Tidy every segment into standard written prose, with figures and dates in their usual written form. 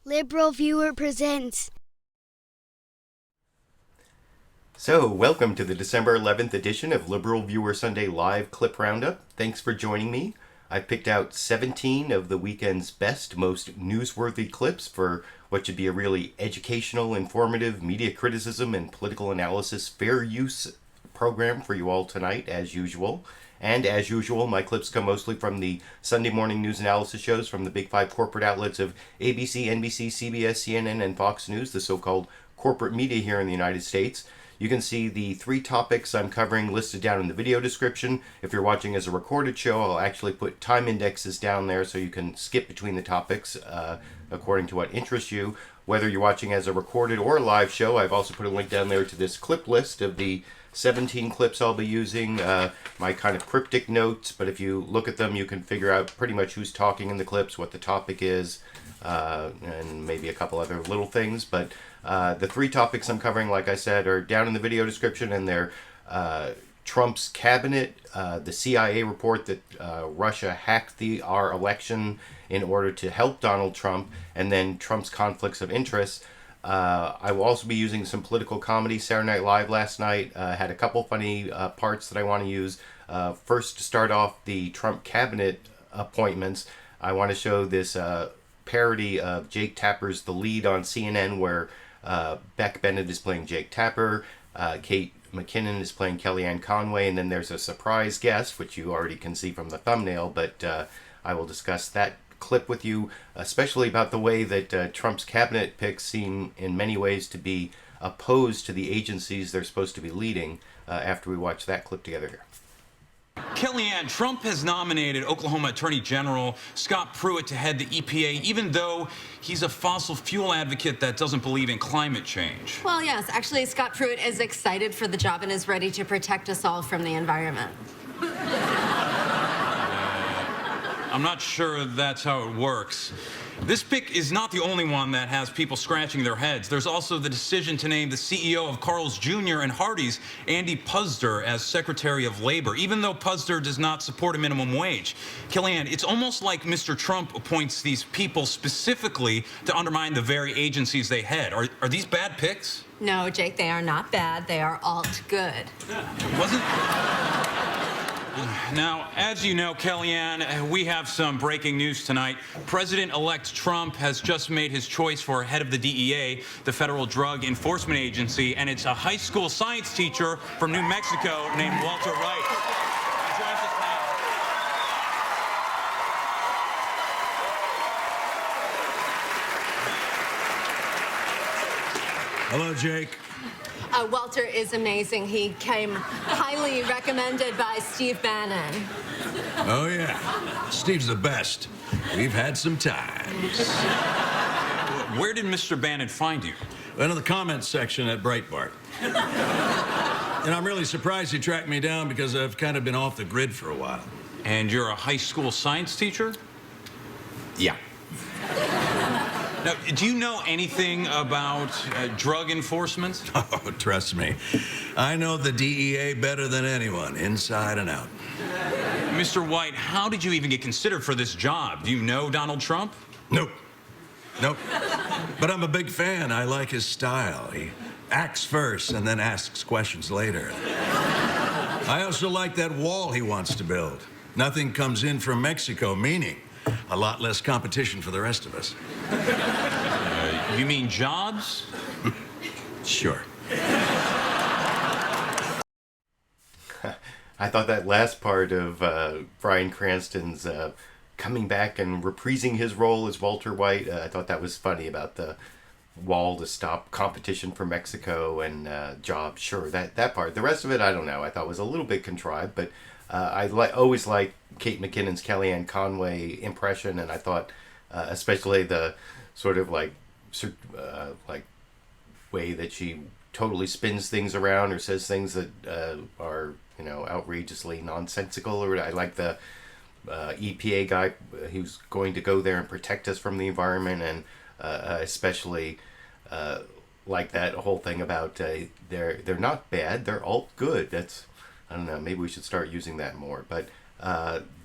LiberalViewer presents. So, welcome to the December 11th edition of LiberalViewer Sunday Live Clip Roundup. Thanks for joining me. I picked out 17 of the weekend's best, most newsworthy clips for what should be a really educational, informative, media criticism, and political analysis fair use program for you all tonight, as usual. And as usual, my clips come mostly from the Sunday morning news analysis shows from the big five corporate outlets of ABC, NBC, CBS, CNN, and Fox News, the so-called corporate media here in the United States. You can see the 3 topics I'm covering listed down in the video description. If you're watching as a recorded show, I'll actually put time indexes down there so you can skip between the topics according to what interests you. Whether you're watching as a recorded or a live show, I've also put a link down there to this clip list of the 17 clips I'll be using, my kind of cryptic notes, but if you look at them, you can figure out pretty much who's talking in the clips, what the topic is, and maybe a couple other little things. But the 3 topics I'm covering, like I said, are down in the video description, and they're Trump's cabinet, the CIA report that Russia hacked our election in order to help Donald Trump, and then Trump's conflicts of interest. I will also be using some political comedy. Saturday Night Live last night had a couple funny parts that I want to use. First, to start off the Trump cabinet appointments, I want to show this parody of Jake Tapper's The Lead on CNN, where Beck Bennet is playing Jake Tapper, Kate McKinnon is playing Kellyanne Conway, and then there's a surprise guest, which you already can see from the thumbnail, but I will discuss that clip with you, especially about the way that Trump's cabinet picks seem in many ways to be opposed to the agencies they're supposed to be leading after we watch that clip together here. Kellyanne, Trump has nominated Oklahoma Attorney General Scott Pruitt to head the EPA, even though he's a fossil fuel advocate that doesn't believe in climate change. Well, yes, actually, Scott Pruitt is excited for the job and is ready to protect us all from the environment. I'm not sure that's how it works. This pick is not the only one that has people scratching their heads. There's also the decision to name the CEO of Carl's Jr. and Hardee's, Andy Puzder, as Secretary of Labor, even though Puzder does not support a minimum wage. Kellyanne, it's almost like Mr. Trump appoints these people specifically to undermine the very agencies they head. Are these bad picks? No, Jake, they are not bad. They are alt good. Wasn't... Now, as you know, Kellyanne, we have some breaking news tonight. President-elect Trump has just made his choice for head of the DEA, the Federal Drug Enforcement Agency, and it's a high school science teacher from New Mexico named Walter Wright. He joins us now. Hello, Jake. Walter is amazing. He came highly recommended by Steve Bannon. Oh, yeah. Steve's the best. We've had some times. Where did Mr. Bannon find you? In the comments section at Breitbart. And I'm really surprised he tracked me down because I've kind of been off the grid for a while. And you're a high school science teacher? Yeah. Now, do you know anything about drug enforcement? Oh, trust me. I know the DEA better than anyone, inside and out. Mr. White, how did you even get considered for this job? Do you know Donald Trump? Nope. Nope. But I'm a big fan. I like his style. He acts first and then asks questions later. I also like that wall he wants to build. Nothing comes in from Mexico, meaning a lot less competition for the rest of us. You mean jobs? Sure. I thought that last part of Bryan Cranston's coming back and reprising his role as Walter White, I thought that was funny about the wall to stop competition for Mexico and jobs. Sure, that part. The rest of it, I don't know. I thought was a little bit contrived, but I always liked Kate McKinnon's Kellyanne Conway impression, and I thought especially the sort of like way that she totally spins things around or says things that are outrageously nonsensical. Or I like the EPA guy who's going to go there and protect us from the environment, and especially like that whole thing about they're not bad, they're all good. That's, I don't know, maybe we should start using that more. But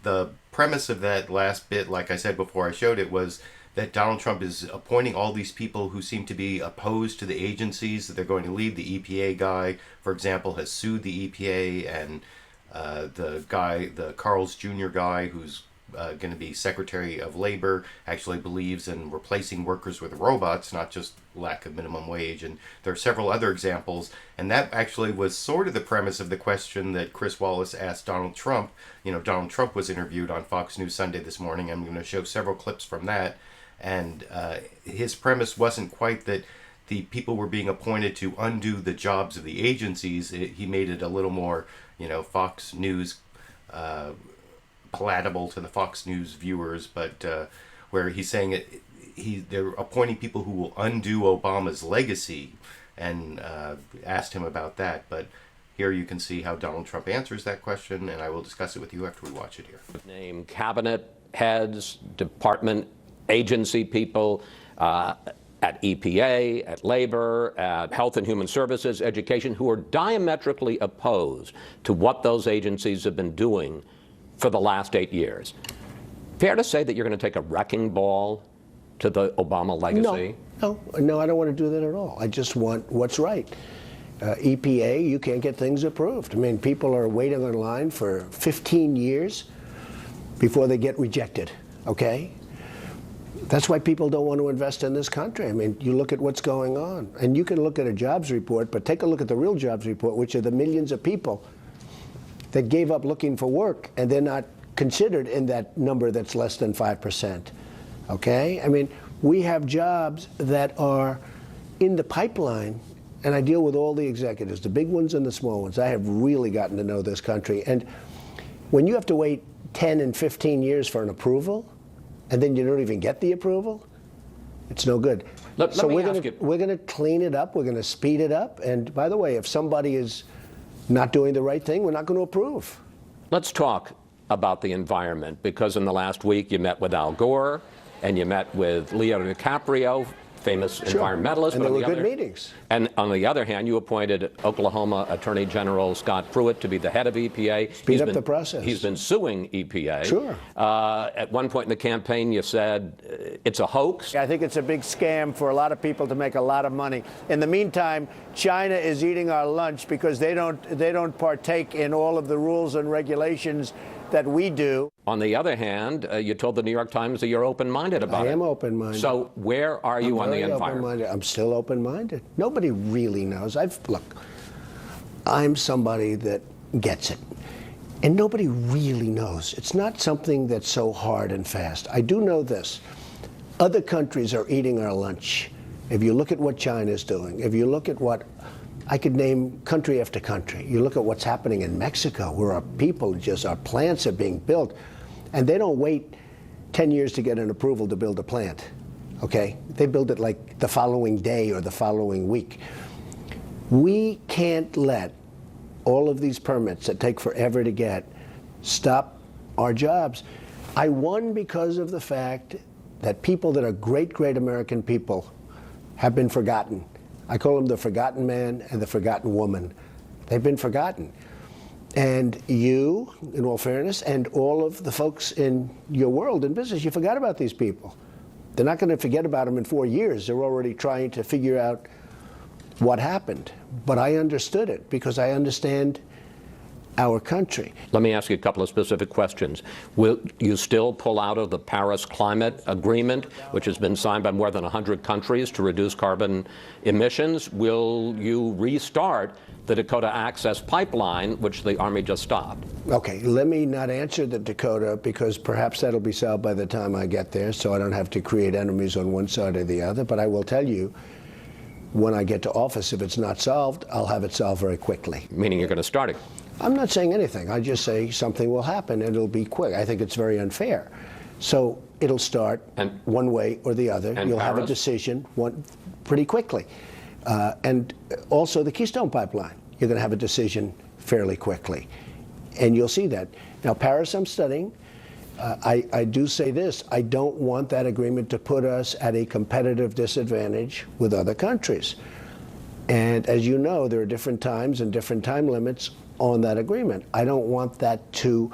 the premise of that last bit, like I said before I showed it, was that Donald Trump is appointing all these people who seem to be opposed to the agencies that they're going to leave. The EPA guy, for example, has sued the EPA, and the Carl's Jr. guy, who's going to be Secretary of Labor, actually believes in replacing workers with robots, not just lack of minimum wage. And there are several other examples. And that actually was sort of the premise of the question that Chris Wallace asked Donald Trump. You know, Donald Trump was interviewed on Fox News Sunday this morning. I'm going to show several clips from that. And his premise wasn't quite that the people were being appointed to undo the jobs of the agencies. He made it a little more, Fox News palatable to the Fox News viewers, but where he's saying they're appointing people who will undo Obama's legacy, and asked him about that. But here you can see how Donald Trump answers that question, and I will discuss it with you after we watch it here. Name cabinet heads, department agency people at EPA, at Labor, at Health and Human Services, Education, who are diametrically opposed to what those agencies have been doing for the last 8 years. Fair to say that you're going to take a wrecking ball to the Obama legacy? No, I don't want to do that at all. I just want what's right. EPA, you can't get things approved. I mean, people are waiting on line for 15 years before they get rejected, okay? That's why people don't want to invest in this country. I mean, you look at what's going on, and you can look at a jobs report, but take a look at the real jobs report, which are the millions of people that gave up looking for work, and they're not considered in that number that's less than 5%, okay? I mean, we have jobs that are in the pipeline, and I deal with all the executives, the big ones and the small ones. I have really gotten to know this country, and when you have to wait 10 and 15 years for an approval, and then you don't even get the approval, it's no good. So we're going to clean it up, we're going to speed it up, and by the way, if somebody is not doing the right thing, we're not going to approve. Let's talk about the environment, because in the last week you met with Al Gore and you met with Leo DiCaprio, famous environmentalist. And there were good meetings. And on the other hand, you appointed Oklahoma Attorney General Scott Pruitt to be the head of EPA. Speed up the process. He's been suing EPA. Sure. At one point in the campaign, you said it's a hoax. I think it's a big scam for a lot of people to make a lot of money. In the meantime, China is eating our lunch because they don't partake in all of the rules and regulations that we do. On the other hand, you told the New York Times that you're open-minded about it. I am open-minded. So where are you on the environment? I'm still open-minded. Nobody really knows. Look, I'm somebody that gets it. And nobody really knows. It's not something that's so hard and fast. I do know this. Other countries are eating our lunch. If you look at what China's doing, if you look at what I could name country after country. You look at what's happening in Mexico, where our plants are being built, and they don't wait 10 years to get an approval to build a plant, okay? They build it like the following day or the following week. We can't let all of these permits that take forever to get stop our jobs. I won because of the fact that people that are great, great American people have been forgotten. I call them the forgotten man and the forgotten woman. They've been forgotten. And you, in all fairness, and all of the folks in your world in business, you forgot about these people. They're not going to forget about them in 4 years. They're already trying to figure out what happened. But I understood it because I understand our country. Let me ask you a couple of specific questions. Will you still pull out of the Paris Climate Agreement, which has been signed by more than 100 countries to reduce carbon emissions? Will you restart the Dakota Access Pipeline, which the Army just stopped? Okay, let me not answer the Dakota, because perhaps that'll be solved by the time I get there, so I don't have to create enemies on one side or the other. But I will tell you, when I get to office, if it's not solved, I'll have it solved very quickly. Meaning you're going to start it? I'm not saying anything. I just say something will happen and it'll be quick. I think it's very unfair. So it'll start one way or the other. You'll have a decision pretty quickly. And also the Keystone Pipeline, you're going to have a decision fairly quickly. And you'll see that. Now, Paris, I'm studying. I do say this. I don't want that agreement to put us at a competitive disadvantage with other countries. And as you know, there are different times and different time limits on that agreement. I don't want that to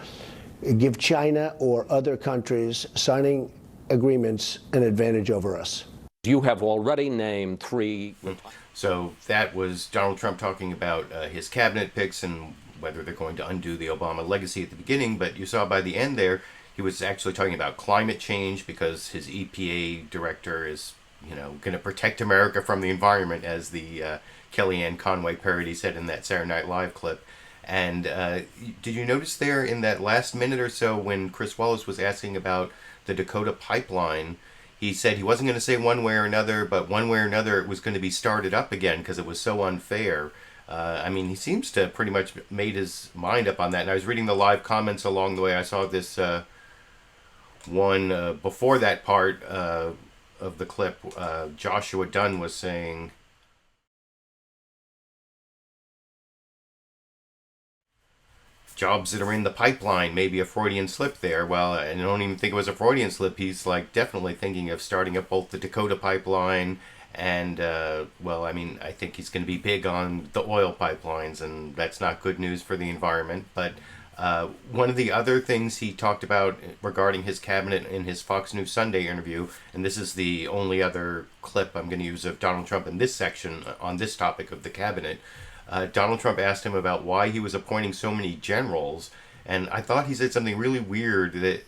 give China or other countries signing agreements an advantage over us. You have already named 3. So that was Donald Trump talking about his cabinet picks and whether they're going to undo the Obama legacy at the beginning. But you saw by the end there, he was actually talking about climate change because his EPA director is, going to protect America from the environment, as the Kellyanne Conway parody said in that Saturday Night Live clip. And did you notice there in that last minute or so when Chris Wallace was asking about the Dakota pipeline, he said he wasn't going to say one way or another, but one way or another it was going to be started up again because it was so unfair. He seems to pretty much made his mind up on that. And I was reading the live comments along the way. I saw this one before that part of the clip. Joshua Dunn was saying, jobs that are in the pipeline, maybe a Freudian slip there. Well, I don't even think it was a Freudian slip. He's definitely thinking of starting up both the Dakota pipeline and, I think he's going to be big on the oil pipelines, and that's not good news for the environment. But one of the other things he talked about regarding his cabinet in his Fox News Sunday interview, and this is the only other clip I'm going to use of Donald Trump in this section on this topic of the cabinet, Donald Trump asked him about why he was appointing so many generals, and I thought he said something really weird that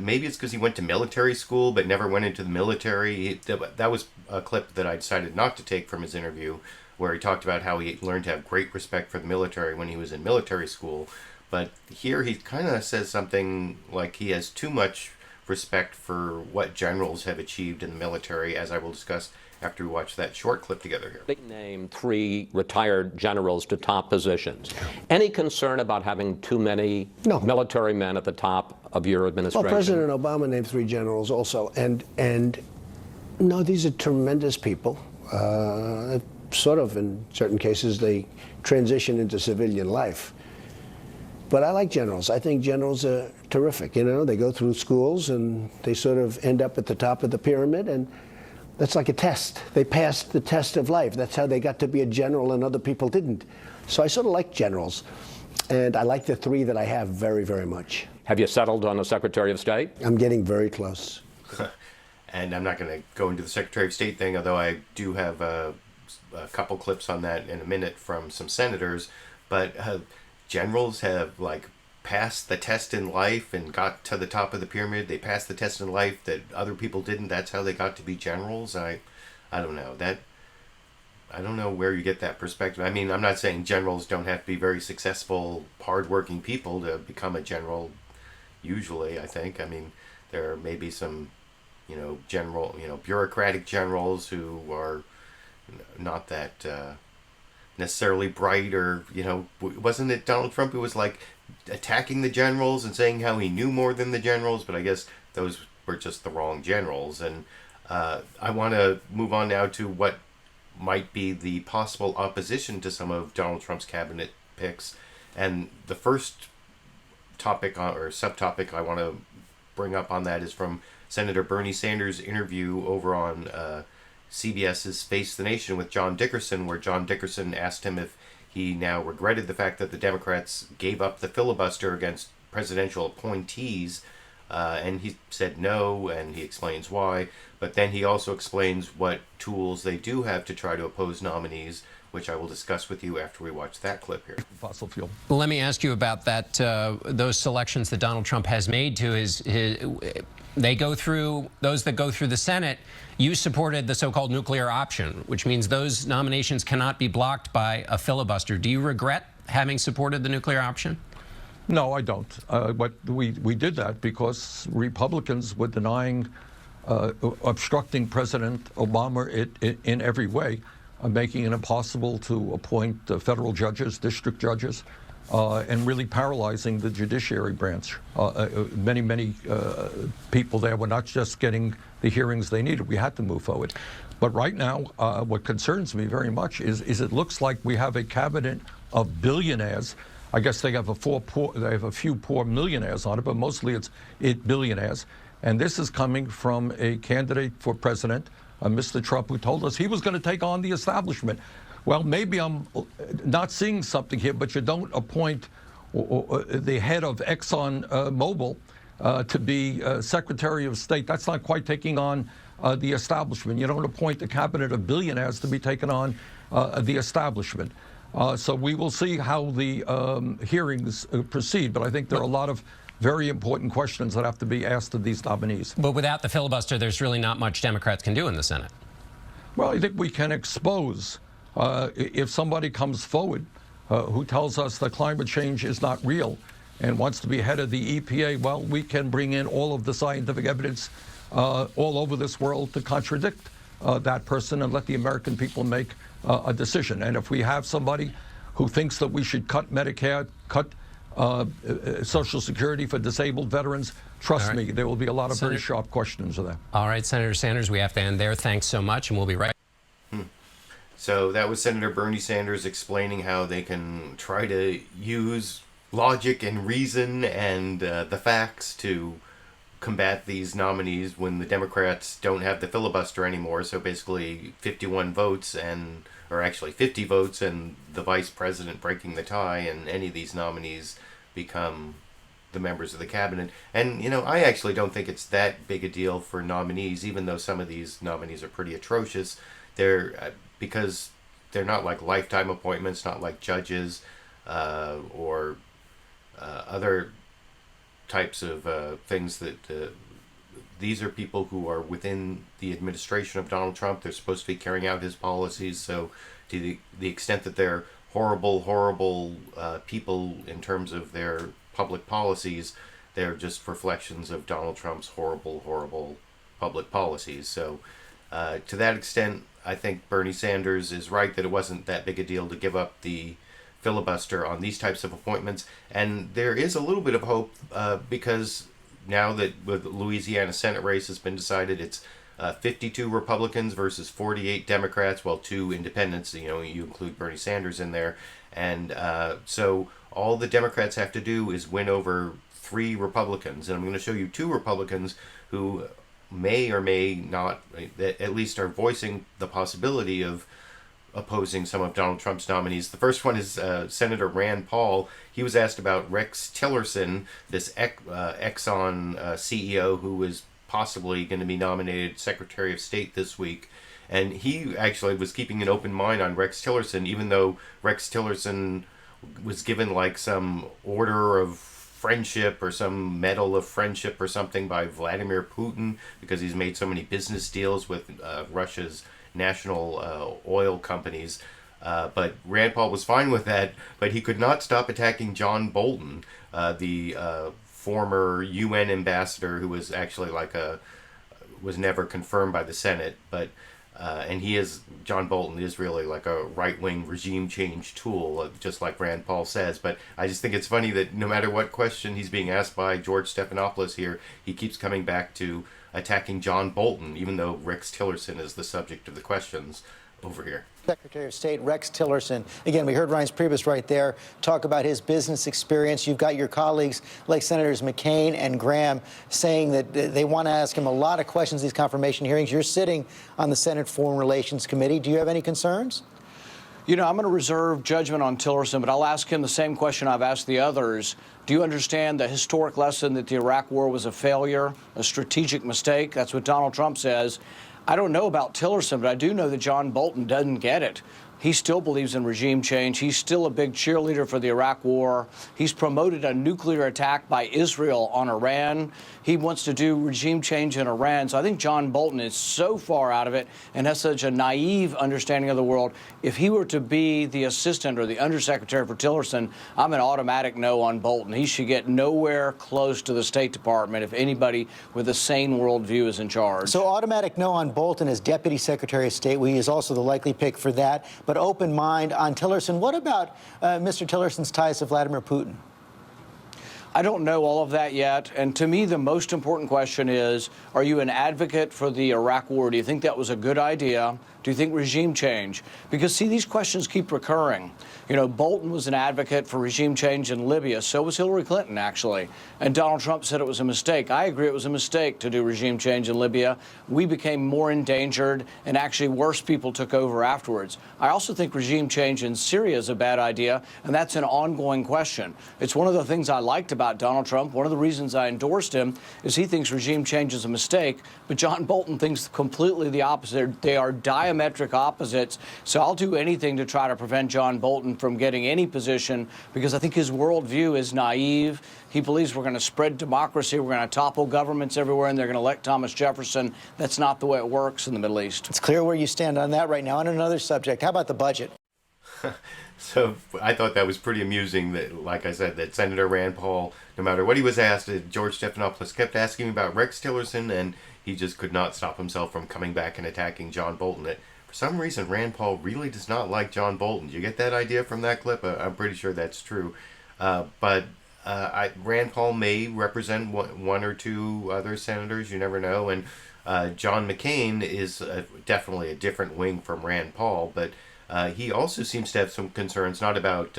maybe it's because he went to military school but never went into the military. That was a clip that I decided not to take from his interview, where he talked about how he learned to have great respect for the military when he was in military school. But here he kind of says something like he has too much respect for what generals have achieved in the military, as I will discuss after we watch that short clip together here. They named 3 retired generals to top positions. Any concern about having too many military men at the top of your administration? Well, President Obama named 3 generals also, and no, these are tremendous people. Sort of, in certain cases, they transition into civilian life. But I like generals. I think generals are terrific. They go through schools and they sort of end up at the top of the pyramid, and that's like a test. They passed the test of life. That's how they got to be a general and other people didn't. So I sort of like generals. And I like the 3 that I have very, very much. Have you settled on a Secretary of State? I'm getting very close. And I'm not going to go into the Secretary of State thing, although I do have a couple clips on that in a minute from some senators. But generals have passed the test in life and got to the top of the pyramid. They passed the test in life that other people didn't. That's how they got to be generals. I don't know. I don't know where you get that perspective. I mean, I'm not saying generals don't have to be very successful, hardworking people to become a general. Usually, I think. I mean, there may be some, bureaucratic generals who are not that necessarily bright, or wasn't it Donald Trump who was attacking the generals and saying how he knew more than the generals? But I guess those were just the wrong generals. And I want to move on now to what might be the possible opposition to some of Donald Trump's cabinet picks. And the first topic or subtopic I want to bring up on that is from Senator Bernie Sanders' interview over on CBS's Face the Nation with John Dickerson, where John Dickerson asked him if he now regretted the fact that the Democrats gave up the filibuster against presidential appointees, and he said no, and he explains why. But then he also explains what tools they do have to try to oppose nominees, which I will discuss with you after we watch that clip here. Fossil fuel. Well, let me ask you about that. Those selections that Donald Trump has made to those that go through the Senate. You supported the so-called nuclear option, which means those nominations cannot be blocked by a filibuster. Do you regret having supported the nuclear option? No, I don't. But we did that because Republicans were denying, obstructing President Obama in every way, making it impossible to appoint federal judges, district judges, and really paralyzing the judiciary branch. Many people there were not just getting the hearings they needed. We had to move forward. But right now, what concerns me very much is it looks like we have a cabinet of billionaires. I guess they have a few poor millionaires on it, but mostly it's billionaires. And this is coming from a candidate for president, Mr. Trump, who told us he was going to take on the establishment. Well, maybe I'm not seeing something here, but you don't appoint the head of Exxon Mobil to be Secretary of State. That's not quite taking on the establishment. You don't appoint a cabinet of billionaires to be taken on the establishment. So we will see how the hearings proceed, but I think there are a lot of very important questions that have to be asked of these nominees. But without the filibuster, there's really not much Democrats can do in the Senate. Well, I think we can expose, if somebody comes forward who tells us that climate change is not real and wants to be head of the EPA, well, we can bring in all of the scientific evidence all over this world to contradict that person and let the American people make a decision. And if we have somebody who thinks that we should cut Medicare, cut Social Security for disabled veterans, trust me, there will be a lot of very sharp questions of that. All right, Senator Sanders, we have to end there. Thanks so much, and we'll be right back. So that was Senator Bernie Sanders explaining how they can try to use logic and reason and the facts to combat these nominees when the Democrats don't have the filibuster anymore. So basically 51 votes or actually 50 votes and the vice president breaking the tie, and any of these nominees become the members of the cabinet. And, you know, I actually don't think it's that big a deal for nominees, even though some of these nominees are pretty atrocious. Because they're not like lifetime appointments, not like judges or other types of things that these are people who are within the administration of Donald Trump. They're supposed to be carrying out his policies. So to the extent that they're horrible people in terms of their public policies, they're just reflections of Donald Trump's horrible public policies. So to that extent, I think Bernie Sanders is right that it wasn't that big a deal to give up the filibuster on these types of appointments. And there is a little bit of hope because now that with the Louisiana Senate race has been decided, it's 52 Republicans versus 48 Democrats, well, 2 independents, you know, you include Bernie Sanders in there. And so all the Democrats have to do is win over 3 Republicans. And I'm going to show you 2 Republicans who may or may not, at least are voicing the possibility of opposing some of Donald Trump's nominees. The first one is Senator Rand Paul. He was asked about Rex Tillerson, this Exxon CEO who was possibly going to be nominated Secretary of State this week. And he actually was keeping an open mind on Rex Tillerson, even though Rex Tillerson was given like some order of friendship or some medal of friendship or something by Vladimir Putin because he's made so many business deals with Russia's national oil companies. But Rand Paul was fine with that, but he could not stop attacking John Bolton, the former UN ambassador who was actually was never confirmed by the Senate, but and John Bolton is really like a right-wing regime change tool, just like Rand Paul says. But I just think it's funny that no matter what question he's being asked by George Stephanopoulos here, he keeps coming back to attacking John Bolton, even though Rex Tillerson is the subject of the questions over here. Secretary of State Rex Tillerson. Again, we heard Reince Preibus right there talk about his business experience. You've got your colleagues like Senators McCain and Graham saying that they want to ask him a lot of questions these confirmation hearings. You're sitting on the Senate Foreign Relations Committee. Do you have any concerns? You know, I'm going to reserve judgment on Tillerson, but I'll ask him the same question I've asked the others. Do you understand the historic lesson that the Iraq War was a failure, a strategic mistake? That's what Donald Trump says. I don't know about Tillerson, but I do know that John Bolton doesn't get it. He still believes in regime change. He's still a big cheerleader for the Iraq War. He's promoted a nuclear attack by Israel on Iran. He wants to do regime change in Iran. So I think John Bolton is so far out of it and has such a naive understanding of the world. If he were to be the assistant or the undersecretary for Tillerson, I'm an automatic no on Bolton. He should get nowhere close to the State Department if anybody with a sane worldview is in charge. So automatic no on Bolton as Deputy Secretary of State. He is also the likely pick for that. But open mind on Tillerson. What about Mr. Tillerson's ties to Vladimir Putin? I don't know all of that yet. And to me, the most important question is, are you an advocate for the Iraq War? Do you think that was a good idea Do you think regime change? Because, see, these questions keep recurring. You know, Bolton was an advocate for regime change in Libya. So was Hillary Clinton, actually. And Donald Trump said it was a mistake. I agree it was a mistake to do regime change in Libya. We became more endangered, and actually worse people took over afterwards. I also think regime change in Syria is a bad idea, and that's an ongoing question. It's one of the things I liked about Donald Trump. One of the reasons I endorsed him is he thinks regime change is a mistake, but John Bolton thinks completely the opposite. They are diametric opposites. So I'll do anything to try to prevent John Bolton from getting any position, because I think his worldview is naive. He believes we're going to spread democracy, we're going to topple governments everywhere, and they're going to elect Thomas Jefferson. That's not the way it works in the Middle East. It's clear where you stand on that right now. On another subject, how about the budget? So I thought that was pretty amusing that, like I said, that Senator Rand Paul, no matter what he was asked, George Stephanopoulos kept asking him about Rex Tillerson, and he just could not stop himself from coming back and attacking John Bolton. For some reason, Rand Paul really does not like John Bolton. Did you get that idea from that clip? I'm pretty sure that's true. But Rand Paul may represent one or two other senators. You never know. And John McCain is definitely a different wing from Rand Paul, but he also seems to have some concerns, not about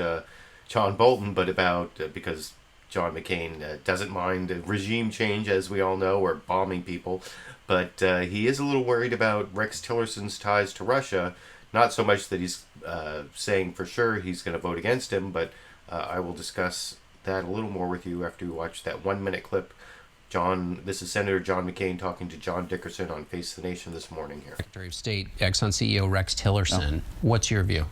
John Bolton, but about, because John McCain doesn't mind regime change, as we all know, or bombing people, but he is a little worried about Rex Tillerson's ties to Russia. Not so much that he's saying for sure he's going to vote against him, but I will discuss that a little more with you after you watch that 1-minute clip. This is Senator John McCain talking to John Dickerson on Face the Nation this morning here. Secretary of State, Exxon CEO Rex Tillerson. What's your view?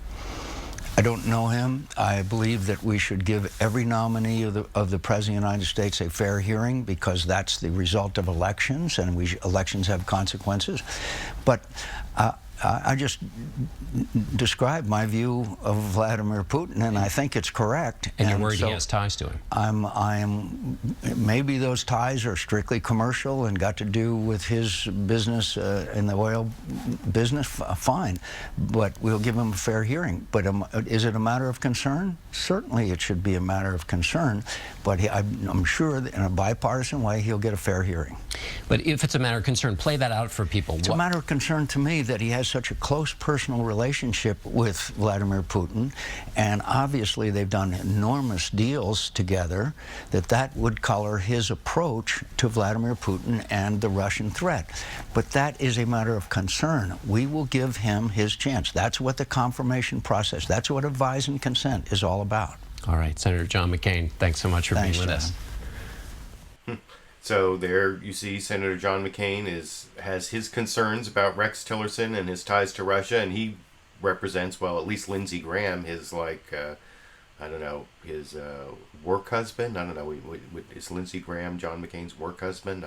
I don't know him. I believe that we should give every nominee of the President of the United States a fair hearing, because that's the result of elections, and elections have consequences. But I just described my view of Vladimir Putin, and I think it's correct. And you're worried he has ties to him? Maybe those ties are strictly commercial and got to do with his business in the oil business. Fine, but we'll give him a fair hearing. But is it a matter of concern? Certainly it should be a matter of concern, but I'm sure that in a bipartisan way he'll get a fair hearing. But if it's a matter of concern, play that out for people. It's a matter of concern to me that he has such a close personal relationship with Vladimir Putin, and obviously they've done enormous deals together, that would color his approach to Vladimir Putin and the Russian threat. But that is a matter of concern. We will give him his chance. That's what the confirmation process, that's what advise and consent is all about. All right, Senator John McCain, thanks so much for being with us. So there you see Senator John McCain has his concerns about Rex Tillerson and his ties to Russia, and he represents, well, at least Lindsey Graham, his I don't know, his work husband. I don't know, is Lindsey Graham John McCain's work husband?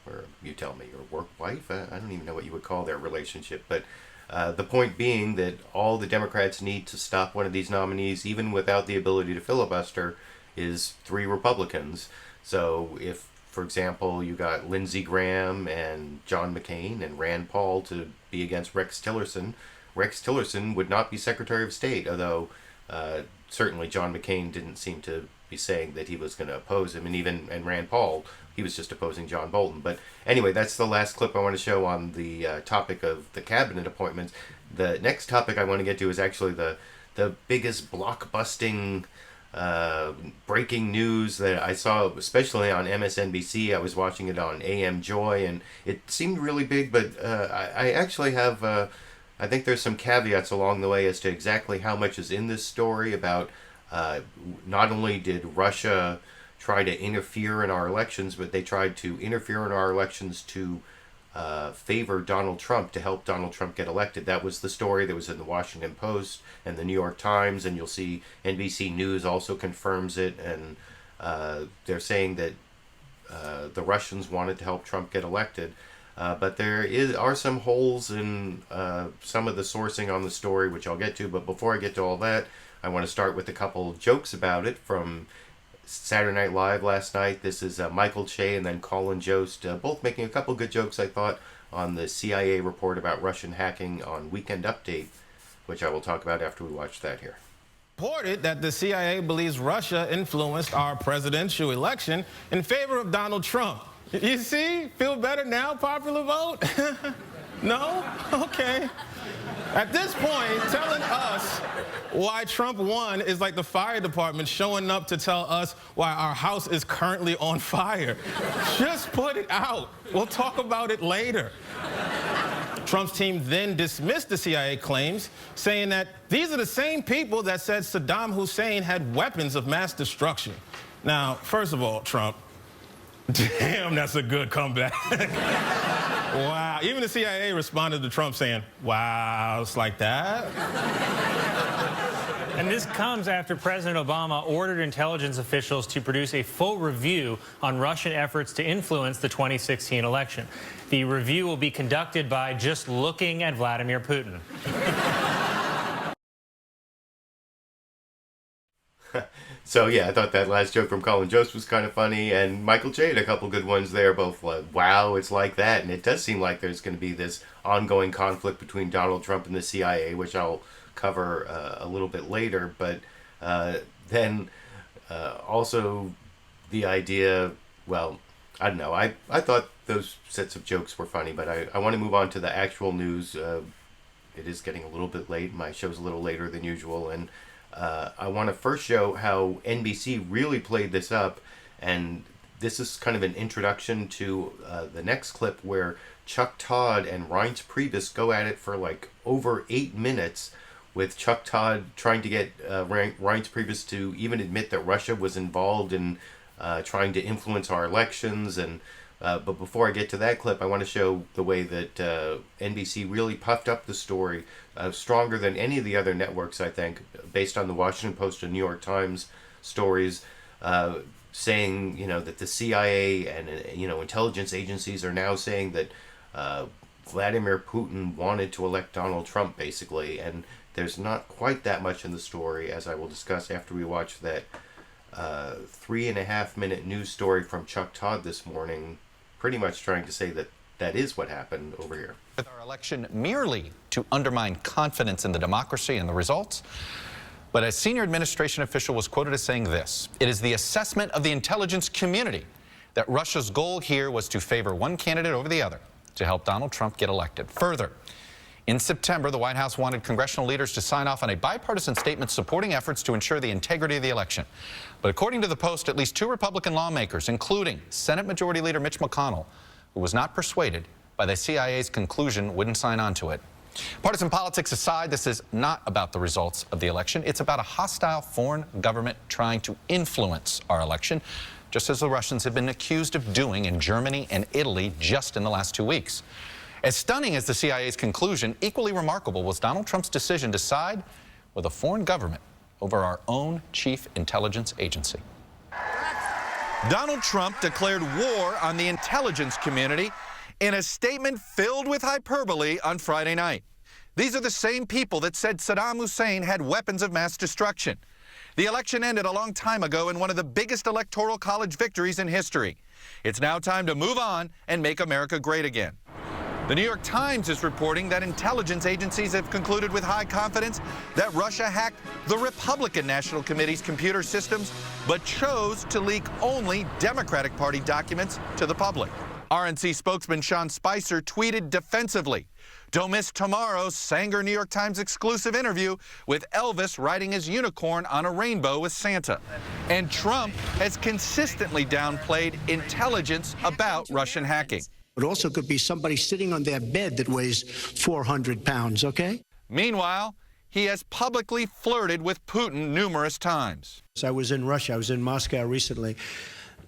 Or you tell me, or work wife? I don't even know what you would call their relationship. But the point being that all the Democrats need to stop one of these nominees, even without the ability to filibuster, is 3 Republicans. So if, for example, you got Lindsey Graham and John McCain and Rand Paul to be against Rex Tillerson, Rex Tillerson would not be Secretary of State, although certainly John McCain didn't seem to be saying that he was going to oppose him, and Rand Paul, he was just opposing John Bolton. But anyway, that's the last clip I want to show on the topic of the cabinet appointments. The next topic I want to get to is actually the biggest blockbusting breaking news that I saw, especially on MSNBC. I was watching it on AM Joy, and it seemed really big, but I actually have, I think there's some caveats along the way as to exactly how much is in this story about not only did Russia try to interfere in our elections, but they tried to interfere in our elections to favor Donald Trump, to help Donald Trump get elected. That was the story that was in the Washington Post and the New York Times, and you'll see NBC News also confirms it, and they're saying that the Russians wanted to help Trump get elected. But there are some holes in some of the sourcing on the story, which I'll get to. But before I get to all that, I want to start with a couple jokes about it from Saturday Night Live last night. This is Michael Che and then Colin Jost, both making a couple good jokes, I thought, on the CIA report about Russian hacking on Weekend Update, which I will talk about after we watch that here. Reported that the CIA believes Russia influenced our presidential election in favor of Donald Trump. You see? Feel better now, popular vote? No? Okay. At this point, telling us why Trump won is like the fire department showing up to tell us why our house is currently on fire. Just put it out. We'll talk about it later. Trump's team then dismissed the CIA claims, saying that these are the same people that said Saddam Hussein had weapons of mass destruction. Now, first of all, Trump, damn, that's a good comeback. Wow. Even the CIA responded to Trump saying, wow, it's like that. And this comes after President Obama ordered intelligence officials to produce a full review on Russian efforts to influence the 2016 election. The review will be conducted by just looking at Vladimir Putin. So yeah, I thought that last joke from Colin Jost was kind of funny, and Michael J had a couple good ones there, both like, wow, it's like that, and it does seem like there's going to be this ongoing conflict between Donald Trump and the CIA, which I'll cover a little bit later, but then also the idea, well, I don't know, I thought those sets of jokes were funny, but I want to move on to the actual news. It is getting a little bit late. My show's a little later than usual, and I want to first show how NBC really played this up, and this is kind of an introduction to the next clip where Chuck Todd and Reince Preibus go at it for like over 8 minutes, with Chuck Todd trying to get Reince Preibus to even admit that Russia was involved in trying to influence our elections. And but before I get to that clip, I want to show the way that NBC really puffed up the story, stronger than any of the other networks, I think, based on the Washington Post and New York Times stories, saying, you know, that the CIA and, you know, intelligence agencies are now saying that Vladimir Putin wanted to elect Donald Trump, basically. And there's not quite that much in the story, as I will discuss after we watch that 3.5-minute news story from Chuck Todd this morning, pretty much trying to say that that is what happened over here. With our election merely to undermine confidence in the democracy and the results. But a senior administration official was quoted as saying this: "It is the assessment of the intelligence community that Russia's goal here was to favor one candidate over the other to help Donald Trump get elected." Further, in September, the White House wanted congressional leaders to sign off on a bipartisan statement supporting efforts to ensure the integrity of the election. But according to the Post, at least 2 Republican lawmakers, including Senate Majority Leader Mitch McConnell, who was not persuaded by the CIA's conclusion, wouldn't sign on to it. Partisan politics aside, this is not about the results of the election. It's about a hostile foreign government trying to influence our election, just as the Russians have been accused of doing in Germany and Italy just in the last 2 weeks. As stunning as the CIA's conclusion, equally remarkable was Donald Trump's decision to side with a foreign government over our own chief intelligence agency. Donald Trump declared war on the intelligence community in a statement filled with hyperbole on Friday night. These are the same people that said Saddam Hussein had weapons of mass destruction. The election ended a long time ago in one of the biggest electoral college victories in history. It's now time to move on and make America great again. The New York Times is reporting that intelligence agencies have concluded with high confidence that Russia hacked the Republican National Committee's computer systems, but chose to leak only Democratic Party documents to the public. RNC spokesman Sean Spicer tweeted defensively, "Don't miss tomorrow's Sanger New York Times exclusive interview with Elvis riding his unicorn on a rainbow with Santa." And Trump has consistently downplayed intelligence about Russian hacking. It also could be somebody sitting on their bed that weighs 400 pounds, okay? Meanwhile, he has publicly flirted with Putin numerous times. I was in Russia. I was in Moscow recently,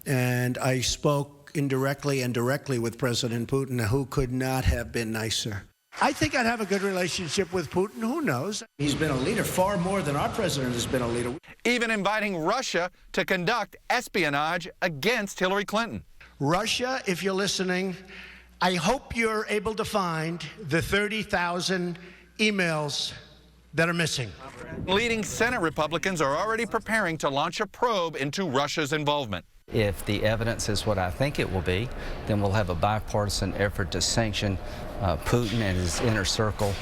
and I spoke indirectly and directly with President Putin, who could not have been nicer. I think I'd have a good relationship with Putin. Who knows? He's been a leader far more than our president has been a leader. Even inviting Russia to conduct espionage against Hillary Clinton. Russia, if you're listening, I hope you're able to find the 30,000 emails that are missing. Leading Senate Republicans are already preparing to launch a probe into Russia's involvement. If the evidence is what I think it will be, then we'll have a bipartisan effort to sanction Putin and his inner circle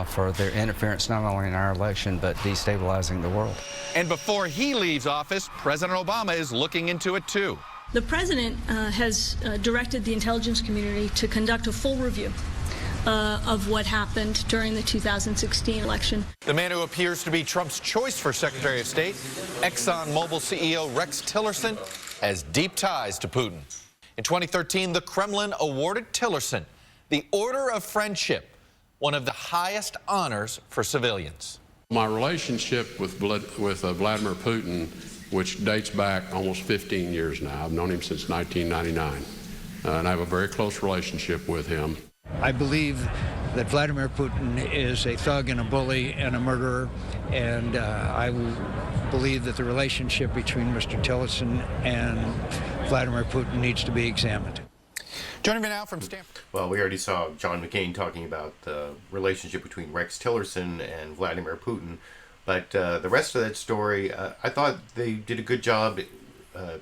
for their interference not only in our election, but destabilizing the world. And before he leaves office, President Obama is looking into it too. The president has directed the intelligence community to conduct a full review of what happened during the 2016 election. The man who appears to be Trump's choice for Secretary of State, ExxonMobil CEO Rex Tillerson, has deep ties to Putin. In 2013, the Kremlin awarded Tillerson the Order of Friendship, one of the highest honors for civilians. My relationship with Vladimir Putin, which dates back almost 15 years now, I've known him since 1999, and I have a very close relationship with him. I believe that Vladimir Putin is a thug and a bully and a murderer, and I believe that the relationship between Mr. Tillerson and Vladimir Putin needs to be examined. Joining me now from Stanford. Well, we already saw John McCain talking about the relationship between Rex Tillerson and Vladimir Putin, but the rest of that story, I thought they did a good job.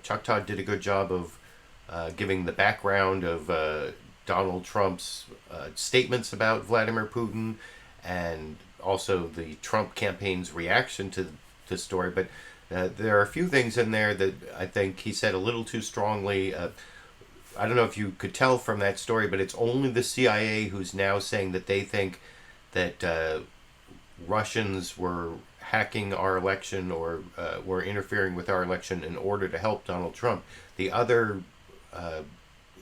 Chuck Todd did a good job of giving the background of Donald Trump's statements about Vladimir Putin and also the Trump campaign's reaction to the story. But there are a few things in there that I think he said a little too strongly. I don't know if you could tell from that story, but it's only the CIA who's now saying that they think that Russians were hacking our election or were interfering with our election in order to help Donald Trump. The other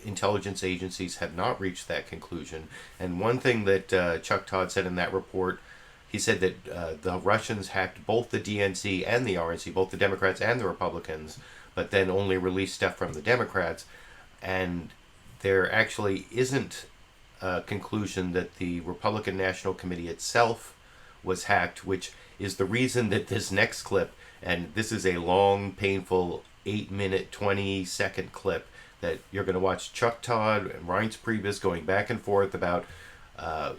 intelligence agencies have not reached that conclusion. And one thing that Chuck Todd said in that report, he said that the Russians hacked both the DNC and the RNC, both the Democrats and the Republicans, but then only released stuff from the Democrats. And there actually isn't a conclusion that the Republican National Committee itself was hacked, which is the reason that this next clip, and this is a long, painful 8-minute, 20-second clip that you're going to watch Chuck Todd and Reince Preibus going back and forth about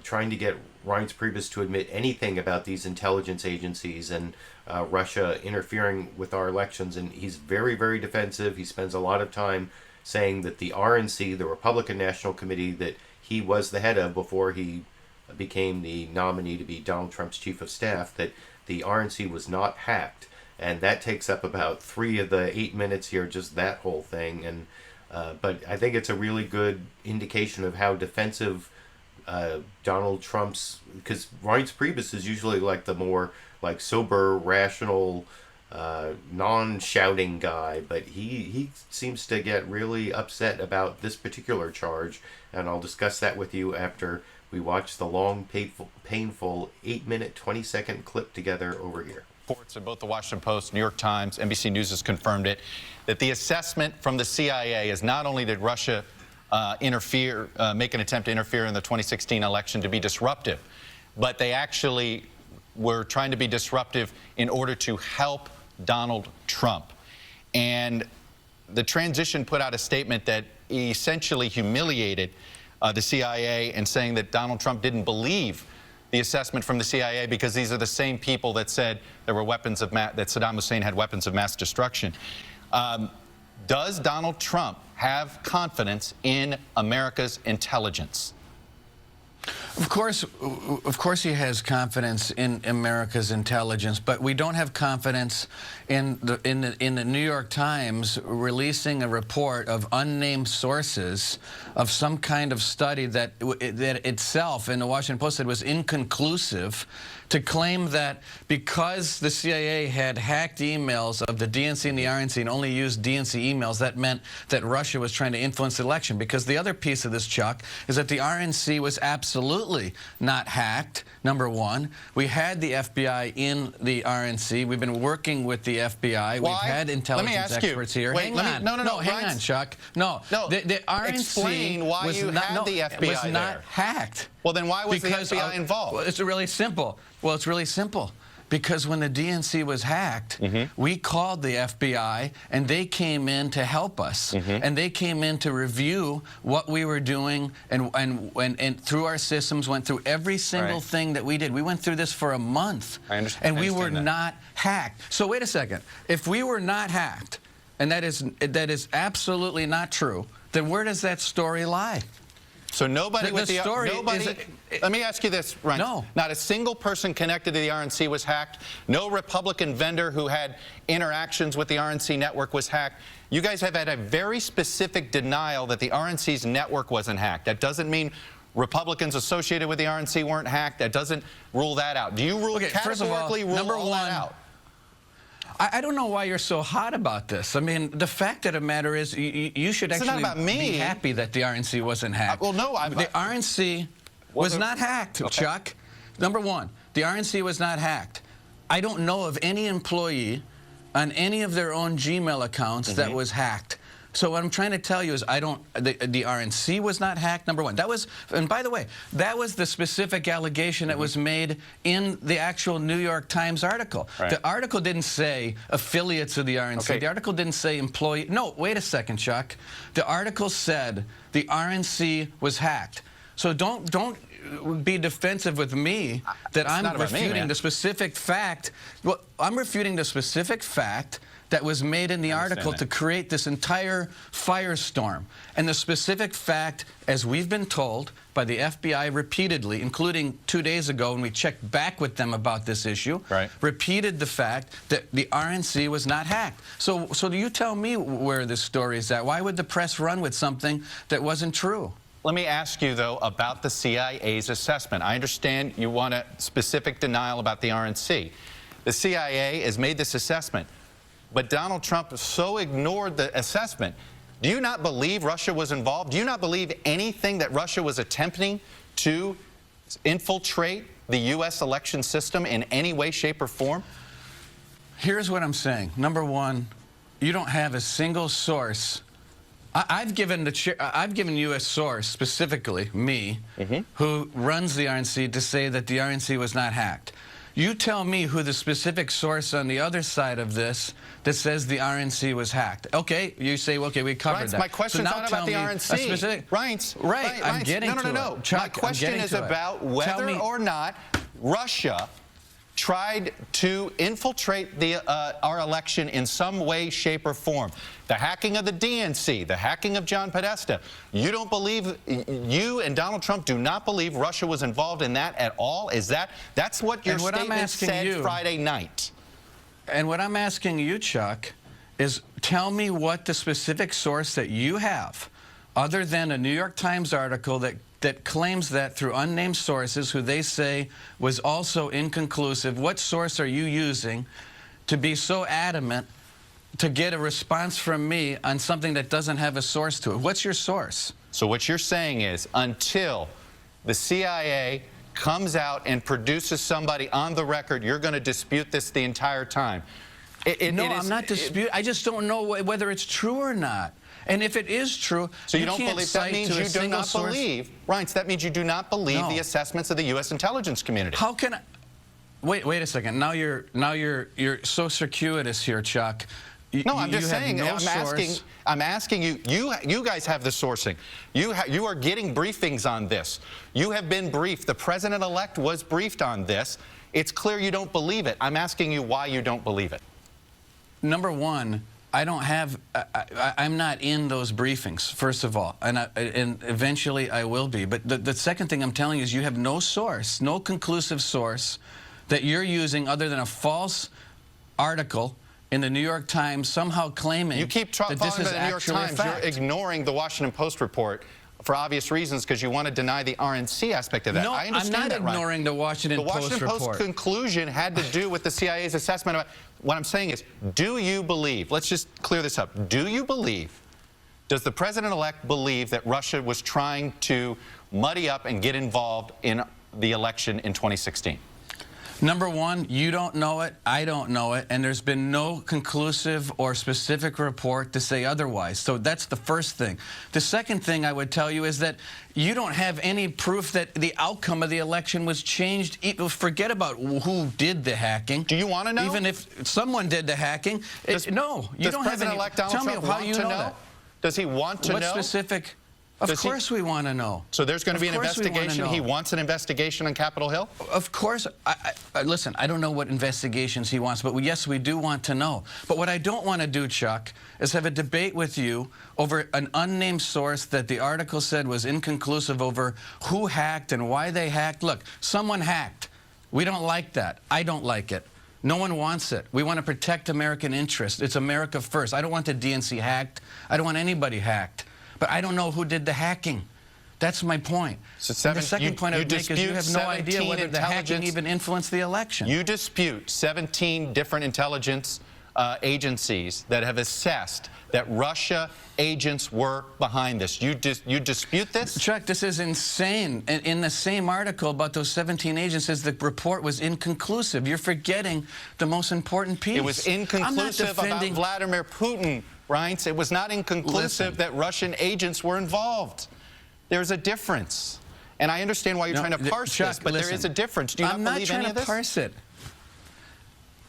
trying to get Reince Preibus to admit anything about these intelligence agencies and Russia interfering with our elections. And he's very, very defensive. He spends a lot of time saying that the RNC, the Republican National Committee that he was the head of before he became the nominee to be Donald Trump's chief of staff, that the RNC was not hacked. And that takes up about 3 of the 8 minutes here, just that whole thing. And but I think it's a really good indication of how defensive Donald Trump's, because Reince Preibus is usually like the more like sober, rational, non-shouting guy, but he seems to get really upset about this particular charge, and I'll discuss that with you after we watch the long, painful 8-minute, 20-second clip together over here. Reports in both the Washington Post, New York Times, NBC News has confirmed it, that the assessment from the CIA is not only did Russia make an attempt to interfere in the 2016 election to be disruptive, but they actually were trying to be disruptive in order to help Donald Trump. And the transition put out a statement that essentially humiliated the CIA and saying that Donald Trump didn't believe the assessment from the CIA because these are the same people that said there were weapons of that Saddam Hussein had weapons of mass destruction. Does Donald Trump have confidence in America's intelligence? Of course he has confidence in America's intelligence, but we don't have confidence in the New York Times releasing a report of unnamed sources of some kind of study that itself, in the Washington Post, said was inconclusive, to claim that because the CIA had hacked emails of the DNC and the RNC and only used DNC emails, that meant that Russia was trying to influence the election. Because the other piece of this, Chuck, is that the RNC was absolutely not hacked, number one. We had the FBI in the RNC. We've been working with the FBI. Why? We've had intelligence experts here. Wait, hang on. No, hang on, Chuck. No, the RNC explain why was you not, had the FBI was there. not hacked. Well, then why was the FBI involved? Well, it's really simple. Well, it's really simple. Because when the DNC was hacked, we called the FBI, and they came in to help us. And they came in to review what we were doing, and through our systems, went through every single thing that we did. We went through this for a month. I understand. And we were not hacked. So wait a second. If we were not hacked, and that is absolutely not true, then where does that story lie? So nobody with the story let me ask you this, Reince. No. Not a single person connected to the RNC was hacked. No Republican vendor who had interactions with the RNC network was hacked. You guys have had a very specific denial that the RNC's network wasn't hacked. That doesn't mean Republicans associated with the RNC weren't hacked. That doesn't rule that out. Do you categorically rule all that out? I don't know why you're so hot about this. I mean, the fact of the matter is you should actually be happy that the RNC wasn't hacked. Well, no, the RNC was not hacked, Chuck. Number one, the RNC was not hacked. I don't know of any employee on any of their own Gmail accounts that was hacked. So what I'm trying to tell you is the RNC was not hacked, number one. That was, and by the way, that was the specific allegation that was made in the actual New York Times article. Right. The article didn't say affiliates of the RNC. Okay. The article didn't say employee. No, wait a second, Chuck. The article said the RNC was hacked. So don't be defensive with me that I'm refuting the specific fact. Well, I'm refuting the specific fact that was made in the article to create this entire firestorm. And the specific fact, as we've been told by the FBI repeatedly, including 2 days ago when we checked back with them about this issue, repeated the fact that the RNC was not hacked. So do you tell me where this story is at? Why would the press run with something that wasn't true? Let me ask you, though, about the CIA's assessment. I understand you want a specific denial about the RNC. The CIA has made this assessment, but Donald Trump so ignored the assessment. Do you not believe Russia was involved? Do you not believe anything that Russia was attempting to infiltrate the U.S. election system in any way, shape, or form? Here's what I'm saying. Number one, you don't have a single source. I've given you a source, specifically me, who runs the RNC, to say that the RNC was not hacked. You tell me who the specific source on the other side of this that says the RNC was hacked. Okay, you say, okay, we covered Reince, that. my question's not about the RNC. Reince, I'm getting to it. No. Chuck, my question is about whether or not Russia tried to infiltrate our election in some way, shape, or form. The hacking of the DNC, the hacking of John Podesta. You don't believe, you and Donald Trump do not believe Russia was involved in that at all? That's what your statement said Friday night. And what I'm asking you, Chuck, is tell me what the specific source that you have, other than a New York Times article that claims that through unnamed sources who they say was also inconclusive. What source are you using to be so adamant to get a response from me on something that doesn't have a source to it? What's your source? So what you're saying is until the CIA comes out and produces somebody on the record, you're going to dispute this the entire time. I'm not disputing. I just don't know whether it's true or not. And if it is true, so you don't believe, that means you do not believe, Reince, that means you do not believe the assessments of the U.S. intelligence community. How can I? Wait a second. Now you're so circuitous here, Chuck. No, I'm just saying. I'm asking you. You guys have the sourcing. You are getting briefings on this. You have been briefed. The president-elect was briefed on this. It's clear you don't believe it. I'm asking you why you don't believe it. Number one, I don't have. I'm not in those briefings. First of all, and eventually I will be. But the second thing I'm telling you is you have no source, no conclusive source that you're using other than a false article in the New York Times, somehow claiming you keep that this is the New York Times. Fact. You're ignoring the Washington Post report for obvious reasons because you want to deny the RNC aspect of that. No, I understand I'm not that, ignoring the Washington Post report. The Washington Post conclusion had to do with the CIA's assessment of it. What I'm saying is, do you believe, let's just clear this up, does the president-elect believe that Russia was trying to muddy up and get involved in the election in 2016? Number one, you don't know it, I don't know it, and there's been no conclusive or specific report to say otherwise. So that's the first thing. The second thing I would tell you is that you don't have any proof that the outcome of the election was changed. Forget about who did the hacking. Do you want to know? Even if someone did the hacking, no. You don't have any. Tell me, how do you know that? Does he want to know? What specific? Of course we want to know. So there's going to be an investigation? He wants an investigation on Capitol Hill? Of course. Listen, I don't know what investigations he wants, but yes, we do want to know. But what I don't want to do, Chuck, is have a debate with you over an unnamed source that the article said was inconclusive over who hacked and why they hacked. Look, someone hacked. We don't like that. I don't like it. No one wants it. We want to protect American interests. It's America first. I don't want the DNC hacked. I don't want anybody hacked. But I don't know who did the hacking. That's my point. So the second point I would make is you have no idea whether the hacking even influenced the election. You dispute 17 different intelligence agencies that have assessed that Russia agents were behind this. You dispute this? Chuck, this is insane. In the same article about those 17 agencies, the report was inconclusive. You're forgetting the most important piece. It was inconclusive about Vladimir Putin, Reince. It was not inconclusive that Russian agents were involved. There's a difference. And I understand why you're trying to parse Chuck, this, but there is a difference. Do you I'm not believe any of this? I'm not trying to parse it.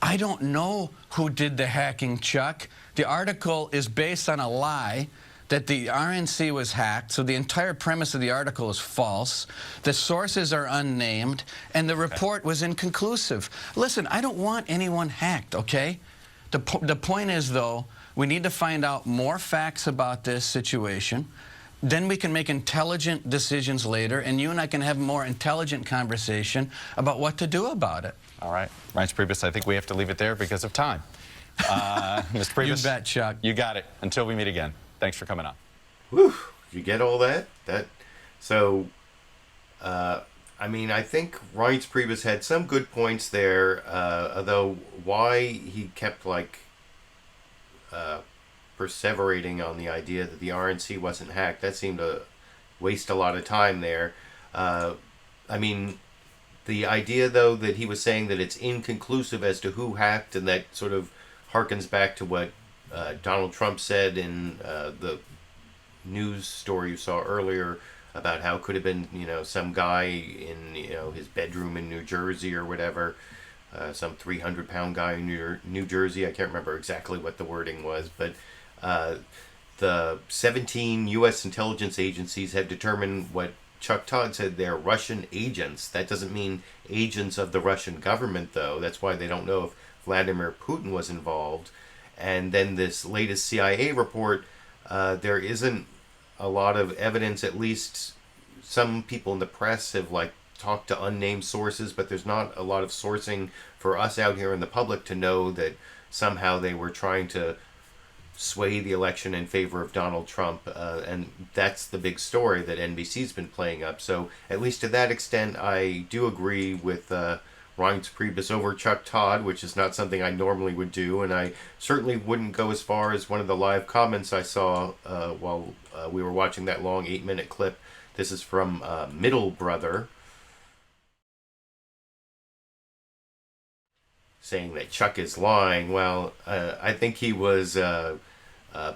I don't know who did the hacking, Chuck. The article is based on a lie that the RNC was hacked, so the entire premise of the article is false. The sources are unnamed, and the report was inconclusive. Listen, I don't want anyone hacked, okay? The point is, though, we need to find out more facts about this situation. Then we can make intelligent decisions later, and you and I can have a more intelligent conversation about what to do about it. All right. Reince Preibus, I think we have to leave it there because of time. Mr. Priebus, you bet, Chuck. You got it. Until we meet again. Thanks for coming on. Whew. Did you get all that? So, I mean, I think Reince Preibus had some good points there, although why he kept, like, perseverating on the idea that the RNC wasn't hacked, that seemed to waste a lot of time there. I mean, the idea, though, that he was saying that it's inconclusive as to who hacked, and that sort of harkens back to what Donald Trump said in the news story you saw earlier about how it could have been, some guy in, his bedroom in New Jersey or whatever, some 300-pound guy in New Jersey. I can't remember exactly what the wording was, but the 17 U.S. intelligence agencies have determined what Chuck Todd said they're Russian agents. That doesn't mean agents of the Russian government, though. That's why they don't know if Vladimir Putin was involved. And then this latest CIA report, there isn't a lot of evidence. At least some people in the press have talked to unnamed sources, but there's not a lot of sourcing for us out here in the public to know that somehow they were trying to sway the election in favor of Donald Trump, and that's the big story that NBC's been playing up. So at least to that extent, I do agree with Reince Preibus over Chuck Todd, which is not something I normally would do, and I certainly wouldn't go as far as one of the live comments I saw while we were watching that long 8-minute clip. This is from Middle Brother, saying that Chuck is lying. Well, I think he was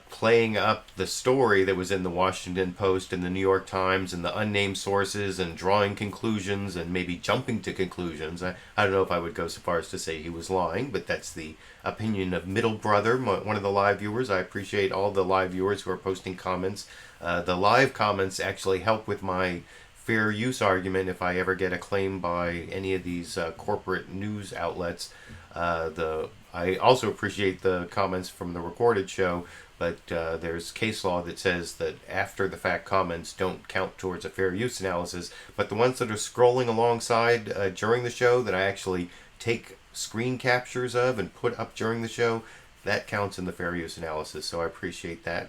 playing up the story that was in the Washington Post and the New York Times and the unnamed sources and drawing conclusions and maybe jumping to conclusions. I don't know if I would go so far as to say he was lying, but that's the opinion of Middle Brother, one of the live viewers. I appreciate all the live viewers who are posting comments. The live comments actually help with my fair use argument if I ever get a claim by any of these corporate news outlets. I also appreciate the comments from the recorded show, but there's case law that says that after the fact comments don't count towards a fair use analysis, but the ones that are scrolling alongside during the show that I actually take screen captures of and put up during the show, that counts in the fair use analysis. So I appreciate that,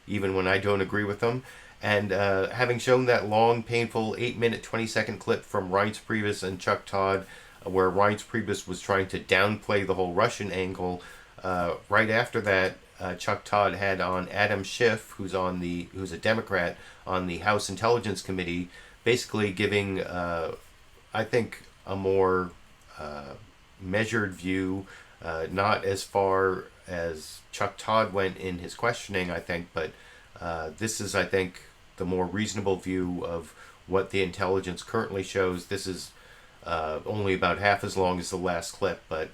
even when I don't agree with them. And having shown that long, painful 8-minute, 20-second clip from Reince Preibus and Chuck Todd, where Reince Preibus was trying to downplay the whole Russian angle, right after that, Chuck Todd had on Adam Schiff, who's a Democrat on the House Intelligence Committee, basically giving, I think, a more measured view, not as far as Chuck Todd went in his questioning, I think, but this is, I think, the more reasonable view of what the intelligence currently shows. This is only about half as long as the last clip, but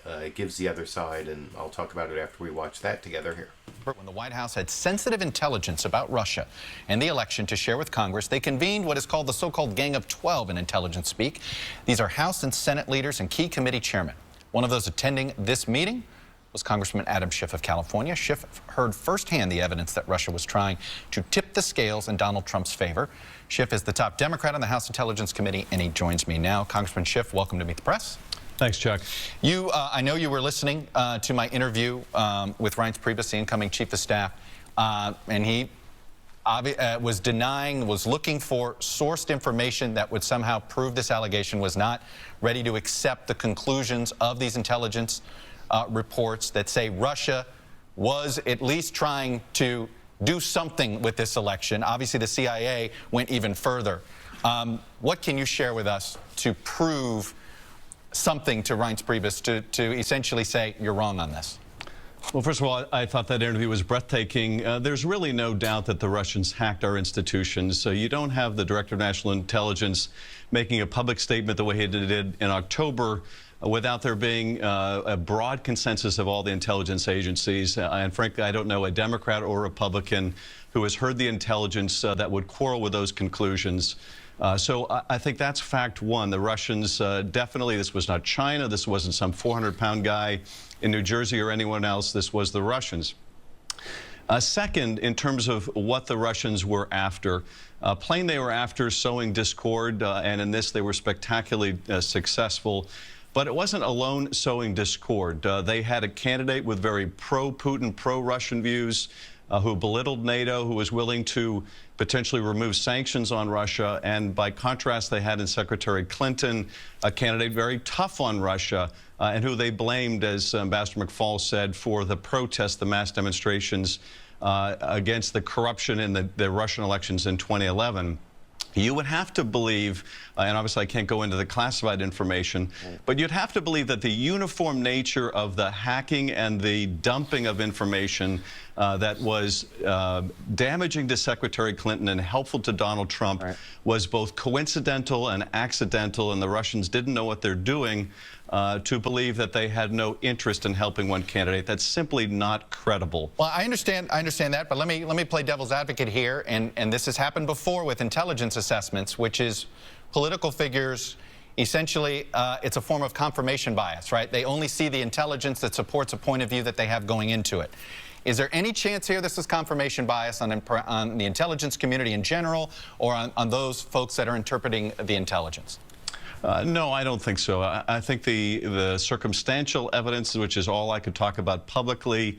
it gives the other side, and I'll talk about it after we watch that together here. When the White House had sensitive intelligence about Russia and the election to share with Congress, they convened what is called the so-called Gang of 12 in intelligence speak. These are House and Senate leaders and key committee chairmen. One of those attending this meeting was Congressman Adam Schiff of California. Schiff heard firsthand the evidence that Russia was trying to tip the scales in Donald Trump's favor. Schiff is the top Democrat on the House Intelligence Committee, and he joins me now. Congressman Schiff, welcome to Meet the Press. Thanks, Chuck. I know you were listening to my interview with Reince Preibus, the incoming chief of staff, and he was denying, was looking for sourced information that would somehow prove this allegation, was not ready to accept the conclusions of these intelligence reports that say Russia was at least trying to do something with this election. Obviously, the CIA went even further. What can you share with us to prove something to Reince Preibus to essentially say you're wrong on this? Well, first of all, I thought that interview was breathtaking. There's really no doubt that the Russians hacked our institutions. So you don't have the Director of National Intelligence making a public statement the way he did in October without there being a broad consensus of all the intelligence agencies. And frankly, I don't know a Democrat or Republican who has heard the intelligence that would quarrel with those conclusions. So I think that's fact one. The Russians definitely, this was not China. This wasn't some 400-pound guy in New Jersey or anyone else. This was the Russians. Second, in terms of what the Russians were after, plain they were after sowing discord, and in this they were spectacularly successful. But it wasn't alone sowing discord. They had a candidate with very pro-Putin, pro-Russian views, who belittled NATO, who was willing to potentially remove sanctions on Russia. And by contrast, they had in Secretary Clinton a candidate very tough on Russia, and who they blamed, as Ambassador McFaul said, for the protests, the mass demonstrations against the corruption in the Russian elections in 2011. You would have to believe, and obviously I can't go into the classified information, but you'd have to believe that the uniform nature of the hacking and the dumping of information that was damaging to Secretary Clinton and helpful to Donald Trump was both coincidental and accidental, and the Russians didn't know what they're doing to believe that they had no interest in helping one candidate. That's simply not credible. Well, I understand that, but let me play devil's advocate here, and this has happened before with intelligence assessments, which is political figures. Essentially, it's a form of confirmation bias, right? They only see the intelligence that supports a point of view that they have going into it. Is there any chance here this is confirmation bias on the intelligence community in general, or on those folks that are interpreting the intelligence? No, I don't think so. I think the circumstantial evidence, which is all I could talk about publicly,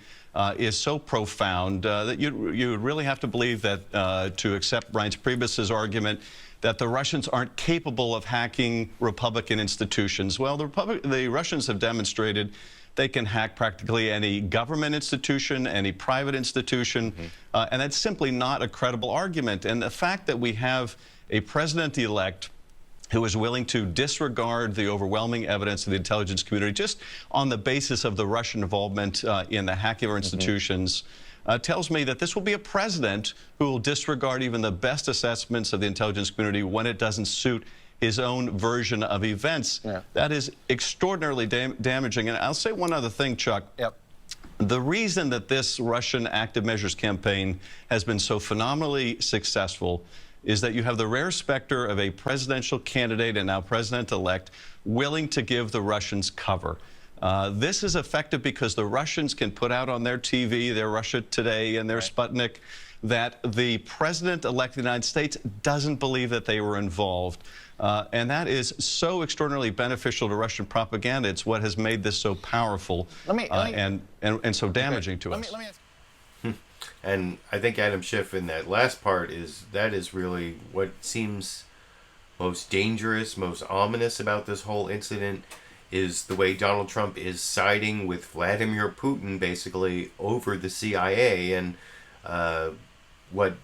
is so profound that you really have to believe that to accept Reince Preibus's argument that the Russians aren't capable of hacking Republican institutions. Well, the Russians have demonstrated they can hack practically any government institution, any private institution, and that's simply not a credible argument. And the fact that we have a president-elect who is willing to disregard the overwhelming evidence of the intelligence community just on the basis of the Russian involvement in the hacking of our institutions tells me that this will be a president who will disregard even the best assessments of the intelligence community when it doesn't suit his own version of events. That is extraordinarily damaging. And I'll say one other thing, Chuck. The reason that this Russian active measures campaign has been so phenomenally successful is that you have the rare specter of a presidential candidate and now president-elect willing to give the Russians cover. This is effective because the Russians can put out on their TV, their Russia Today and their Sputnik, that the president-elect of the United States doesn't believe that they were involved. And that is so extraordinarily beneficial to Russian propaganda. It's what has made this so powerful and so damaging to us. And I think Adam Schiff in that last part is really what seems most dangerous, most ominous about this whole incident is the way Donald Trump is siding with Vladimir Putin basically over the CIA. And what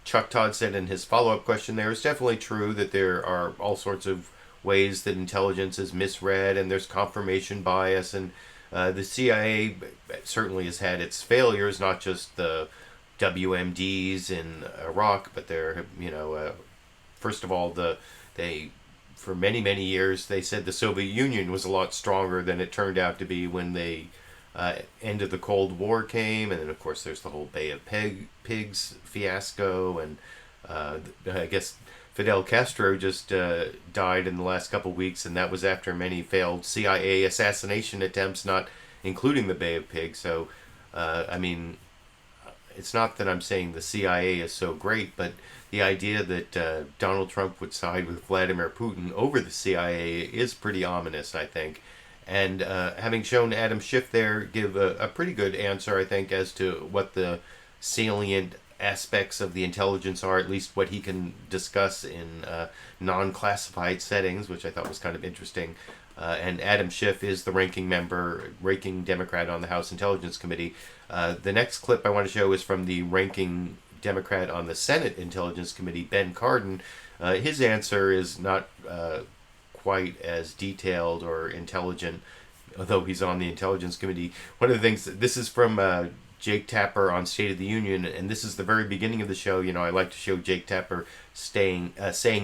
Chuck Todd said in his follow-up question there is definitely true, that there are all sorts of ways that intelligence is misread and there's confirmation bias, and the CIA certainly has had its failures, not just the WMDs in Iraq, but they're, first of all, for many, many years, they said the Soviet Union was a lot stronger than it turned out to be when the end of the Cold War came. And then, of course, there's the whole Bay of Pigs fiasco. And I guess Fidel Castro just died in the last couple weeks, and that was after many failed CIA assassination attempts, not including the Bay of Pigs. So, I mean, it's not that I'm saying the CIA is so great, but the idea that Donald Trump would side with Vladimir Putin over the CIA is pretty ominous, I think. And having shown Adam Schiff there give a pretty good answer, I think, as to what the salient aspects of the intelligence are, at least what he can discuss in non-classified settings, which I thought was kind of interesting. And Adam Schiff is the ranking Democrat on the House Intelligence Committee. The next clip I want to show is from the ranking Democrat on the Senate Intelligence Committee, Ben Cardin. His answer is not quite as detailed or intelligent, although he's on the Intelligence Committee. One of the things, this is from Jake Tapper on State of the Union, and this is the very beginning of the show. You know, I like to show Jake Tapper saying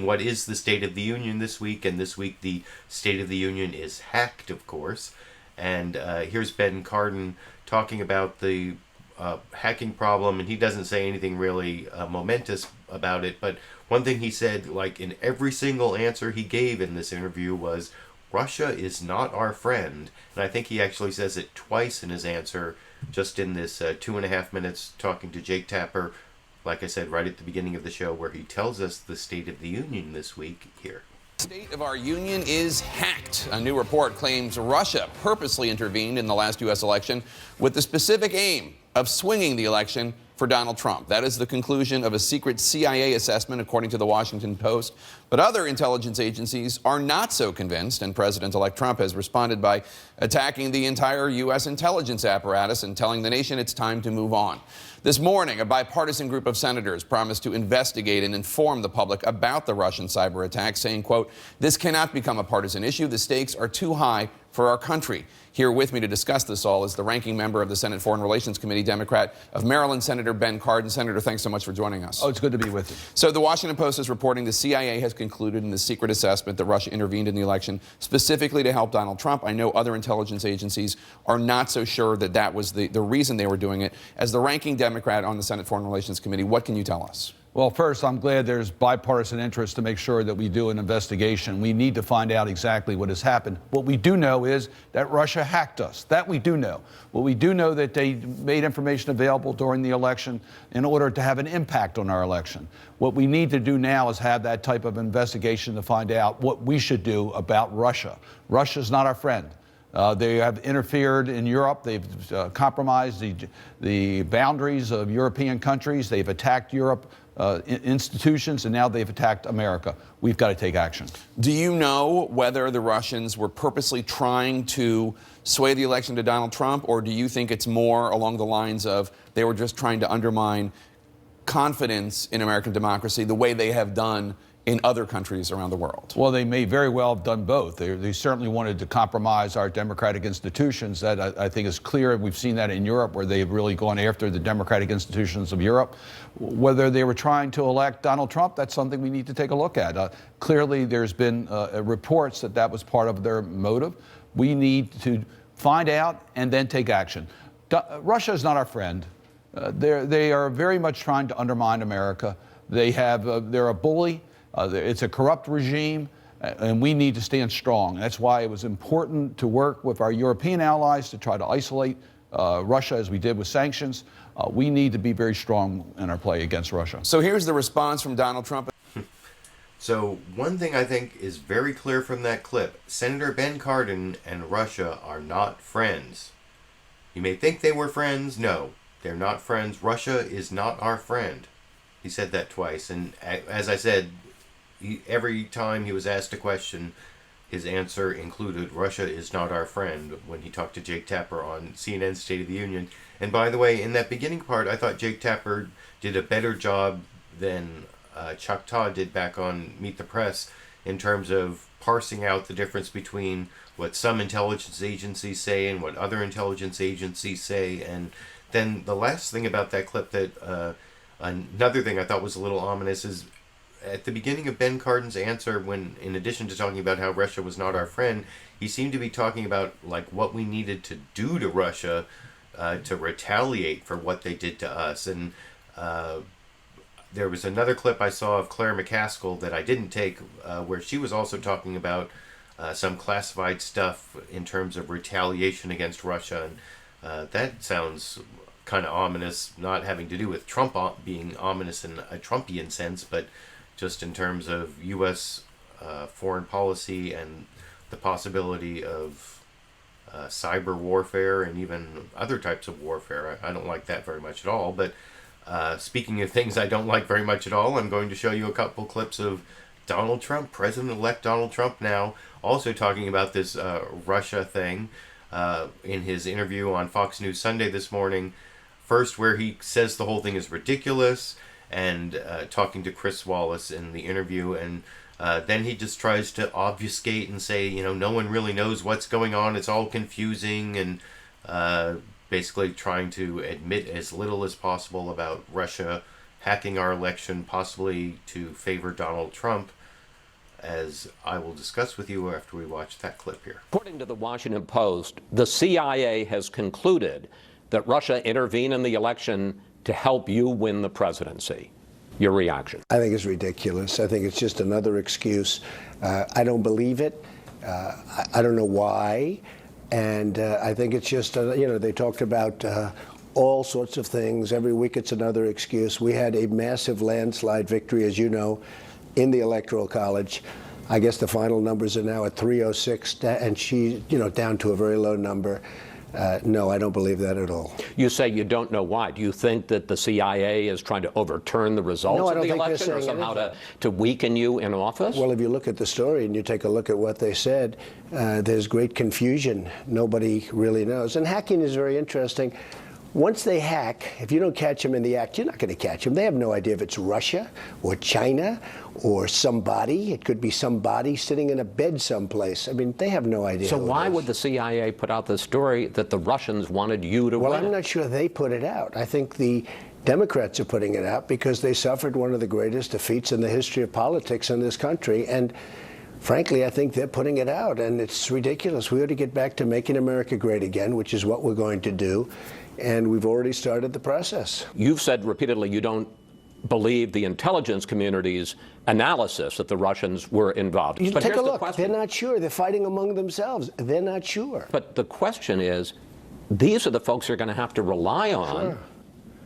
what is the State of the Union this week, and this week the State of the Union is hacked, of course. And here's Ben Cardin talking about the hacking problem, and he doesn't say anything really momentous about it, but one thing he said, like in every single answer he gave in this interview, was Russia is not our friend. And I think he actually says it twice in his answer, just in this 2.5 minutes talking to Jake Tapper, like I said, right at the beginning of the show, where he tells us the State of the Union this week here. State of our Union is hacked. A new report claims Russia purposely intervened in the last U.S. election with the specific aim of swinging the election for Donald Trump. That is the conclusion of a secret CIA assessment, according to the Washington Post. But other intelligence agencies are not so convinced, and President-elect Trump has responded by attacking the entire U.S. intelligence apparatus and telling the nation it's time to move on. This morning, a bipartisan group of senators promised to investigate and inform the public about the Russian cyber attack, saying, quote, "This cannot become a partisan issue. The stakes are too high for our country." Here with me to discuss this all is the ranking member of the Senate Foreign Relations Committee, Democrat of Maryland, Senator Ben Cardin. Senator, thanks so much for joining us. Oh, it's good to be with you. So the Washington Post is reporting the CIA has concluded in the secret assessment that Russia intervened in the election specifically to help Donald Trump. I know other intelligence agencies are not so sure that that was the reason they were doing it. As the ranking Democrat on the Senate Foreign Relations Committee, what can you tell us? Well, first, I'm glad there's bipartisan interest to make sure that we do an investigation. We need to find out exactly what has happened. What we do know is that Russia hacked us. That we do know. What we do know that they made information available during the election in order to have an impact on our election. What we need to do now is have that type of investigation to find out what we should do about Russia. Russia's not our friend. They have interfered in Europe. They've compromised the boundaries of European countries. They've attacked Europe. Institutions, and now they've attacked America. We've got to take action. Do you know whether the Russians were purposely trying to sway the election to Donald Trump, or do you think it's more along the lines of they were just trying to undermine confidence in American democracy the way they have done in other countries around the world? Well, they may very well have done both. They certainly wanted to compromise our democratic institutions. That I think is clear. We've seen that in Europe, where they've really gone after the democratic institutions of Europe. Whether they were trying to elect Donald Trump, that's something we need to take a look at. Clearly, there's been reports that that was part of their motive. We need to find out and then take action. Russia is not our friend. They are very much trying to undermine America. They're a bully. It's a corrupt regime, and we need to stand strong. That's why it was important to work with our European allies to try to isolate Russia, as we did with sanctions. We need to be very strong in our play against Russia. So here's the response from Donald Trump. So one thing I think is very clear from that clip, Senator Ben Cardin and Russia are not friends. You may think they were friends. No, they're not friends. Russia is not our friend. He said that twice. And as I said, every time he was asked a question, his answer included Russia is not our friend when he talked to Jake Tapper on CNN's State of the Union. And by the way, in that beginning part, I thought Jake Tapper did a better job than Chuck Todd did back on Meet the Press in terms of parsing out the difference between what some intelligence agencies say and what other intelligence agencies say. And then the last thing about that clip that another thing I thought was a little ominous is at the beginning of Ben Cardin's answer, when in addition to talking about how Russia was not our friend, he seemed to be talking about like what we needed to do to Russia to retaliate for what they did to us. And there was another clip I saw of Claire McCaskill that I didn't take, where she was also talking about some classified stuff in terms of retaliation against Russia. And that sounds kind of ominous, not having to do with Trump being ominous in a Trumpian sense, but just in terms of U.S. Foreign policy and the possibility of cyber warfare and even other types of warfare. I don't like that very much at all, but Speaking of things I don't like very much at all, I'm going to show you a couple clips of Donald Trump, President-elect Donald Trump now, also talking about this Russia thing in his interview on Fox News Sunday this morning. First, where he says the whole thing is ridiculous, and talking to Chris Wallace in the interview, and then he just tries to obfuscate and say, no one really knows what's going on, it's all confusing, and basically trying to admit as little as possible about Russia hacking our election, possibly to favor Donald Trump, as I will discuss with you after we watch that clip here. According to the Washington Post, the CIA has concluded that Russia intervened in the election to help you win the presidency. Your reaction? I think it's ridiculous. I think it's just another excuse. I don't believe it. I don't know why. And I think it's just, they talked about all sorts of things. Every week it's another excuse. We had a massive landslide victory, as you know, in the Electoral College. I guess the final numbers are now at 306, and she, down to a very low number. No, I don't believe that at all. You say you don't know why. Do you think that the CIA is trying to overturn the results of the election, or somehow to weaken you in office? Well, if you look at the story and you take a look at what they said, there's great confusion. Nobody really knows. And hacking is very interesting. Once they hack, if you don't catch them in the act, you're not going to catch them. They have no idea if it's Russia or China or somebody. It could be somebody sitting in a bed someplace. I mean, they have no idea. So why would the CIA put out the story that the Russians wanted you to win? Well, I'm not sure they put it out. I think the Democrats are putting it out because they suffered one of the greatest defeats in the history of politics in this country. And frankly, I think they're putting it out, and it's ridiculous. We ought to get back to making America great again, which is what we're going to do. And we've already started the process. You've said repeatedly you don't believe the intelligence community's analysis that the Russians were involved. You take a look. They're not sure. They're fighting among themselves. They're not sure. But the question is, these are the folks you're going to have to rely on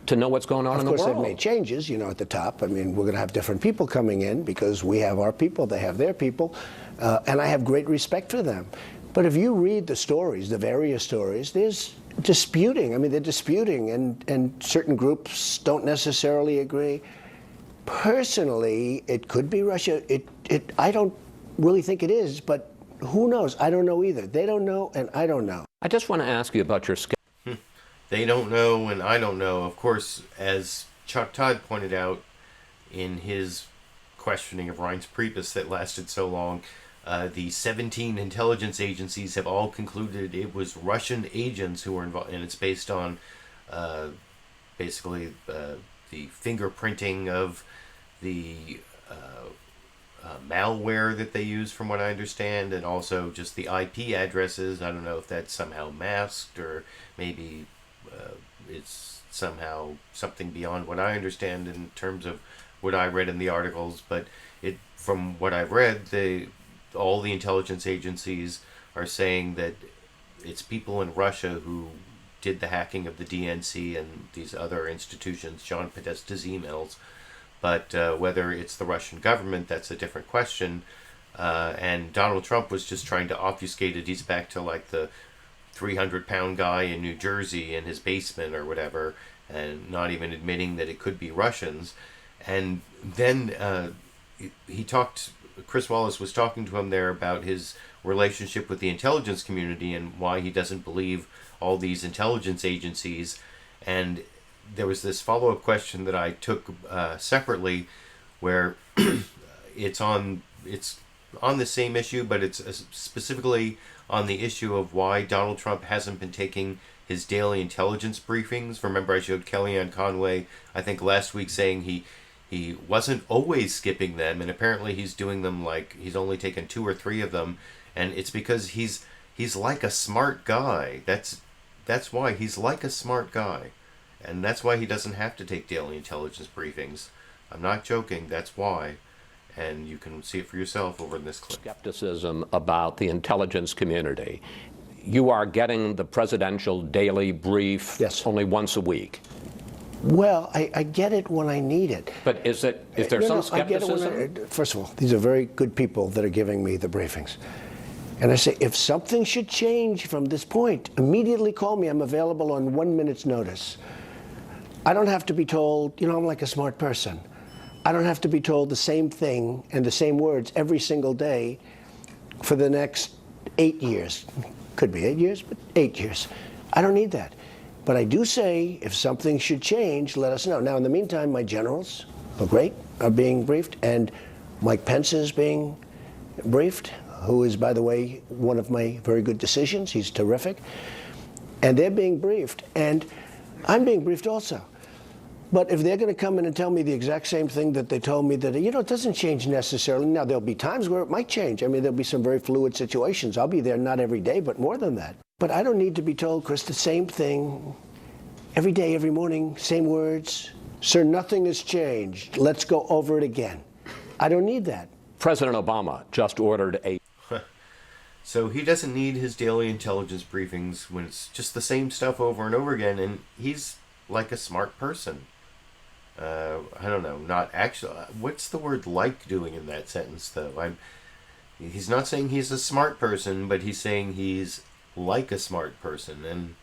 to know what's going on in the world. Of course, they've made changes, at the top. I mean, we're going to have different people coming in because we have our people, they have their people, and I have great respect for them. But if you read the stories, the various stories, there's disputing. I mean, they're disputing, and certain groups don't necessarily agree. Personally, it could be Russia. I don't really think it is, but who knows? I don't know either. They don't know, and I don't know. I just want to ask you about your They don't know, and I don't know. Of course, as Chuck Todd pointed out in his questioning of Reince Preibus that lasted so long, the 17 intelligence agencies have all concluded it was Russian agents who were involved, and it's based on basically the fingerprinting of the malware that they use, from what I understand, and also just the IP addresses. I don't know if that's somehow masked, or maybe it's somehow something beyond what I understand in terms of what I read in the articles. But from what I've read, all the intelligence agencies are saying that it's people in Russia who did the hacking of the DNC and these other institutions, John Podesta's emails. But whether it's the Russian government, that's a different question. And Donald Trump was just trying to obfuscate it. He's back to like the 300-pound guy in New Jersey in his basement or whatever, and not even admitting that it could be Russians. And then Chris Wallace was talking to him there about his relationship with the intelligence community and why he doesn't believe all these intelligence agencies. And there was this follow-up question that I took separately, where it's on the same issue, but it's specifically on the issue of why Donald Trump hasn't been taking his daily intelligence briefings. Remember, I showed Kellyanne Conway, I think last week, saying he wasn't always skipping them, and apparently he's doing them, like he's only taken 2 or 3 of them, and it's because he's like a smart guy. That's why he's like a smart guy, and that's why he doesn't have to take daily intelligence briefings. I'm not joking. That's why. And you can see it for yourself over in this clip. Skepticism about the intelligence community. You are getting the presidential daily brief only once a week. Well, I get it when I need it. But is there some skepticism? First of all, these are very good people that are giving me the briefings. And I say, if something should change from this point, immediately call me. I'm available on 1 minute's notice. I don't have to be told, you know, I'm like a smart person. I don't have to be told the same thing and the same words every single day for the next 8 years. Could be 8 years, but 8 years. I don't need that. But I do say, if something should change, let us know. Now, in the meantime, my generals are great, are being briefed, and Mike Pence is being briefed, who is, by the way, one of my very good decisions. He's terrific. And they're being briefed, and I'm being briefed also. But if they're going to come in and tell me the exact same thing that they told me, that, you know, it doesn't change necessarily. Now, there'll be times where it might change. I mean, there'll be some very fluid situations. I'll be there not every day, but more than that. But I don't need to be told, Chris, the same thing every day, every morning, same words. Sir, nothing has changed. Let's go over it again. I don't need that. President Obama just ordered a... So he doesn't need his daily intelligence briefings when it's just the same stuff over and over again, and he's like a smart person. I don't know, not actually. What's the word "like" doing in that sentence, though? He's not saying he's a smart person, but he's saying he's like a smart person, and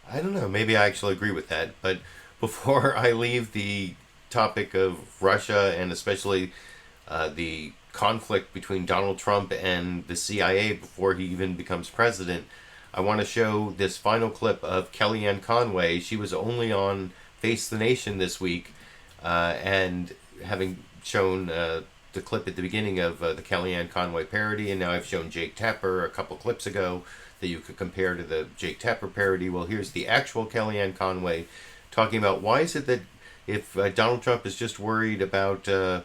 I don't know. Maybe I actually agree with that. But before I leave the topic of Russia and especially the conflict between Donald Trump and the CIA before he even becomes president, I want to show this final clip of Kellyanne Conway. She was only on Face the Nation this week, and having shown the clip at the beginning of the Kellyanne Conway parody, and now I've shown Jake Tapper a couple clips ago that you could compare to the Jake Tapper parody. Well, here's the actual Kellyanne Conway talking about why is it that if Donald Trump is just worried about whether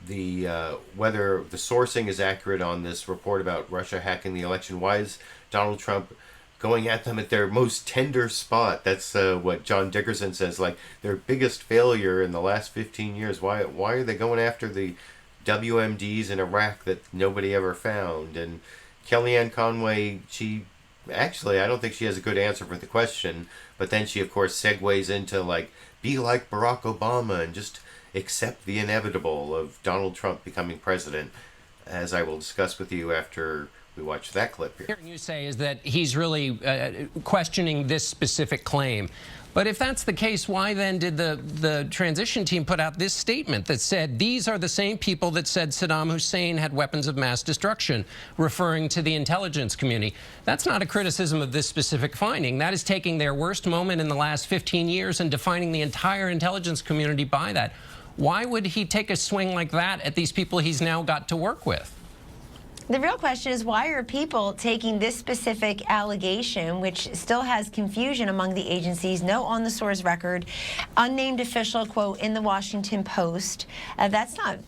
the sourcing is accurate on this report about Russia hacking the election, why is Donald Trump going at them at their most tender spot? That's what John Dickerson says, like their biggest failure in the last 15 years. Why are they going after the WMDs in Iraq that nobody ever found? And Kellyanne Conway, she actually, I don't think she has a good answer for the question, but then she, of course, segues into, like, be like Barack Obama and just accept the inevitable of Donald Trump becoming president, as I will discuss with you after we watch that clip here. Hearing you say is that he's really questioning this specific claim. But if that's the case, why then did the transition team put out this statement that said these are the same people that said Saddam Hussein had weapons of mass destruction, referring to the intelligence community? That's not a criticism of this specific finding. That is taking their worst moment in the last 15 years and defining the entire intelligence community by that. Why would he take a swing like that at these people he's now got to work with? The real question is, why are people taking this specific allegation, which still has confusion among the agencies, no on-the-source record, unnamed official, quote, in the Washington Post? That's not,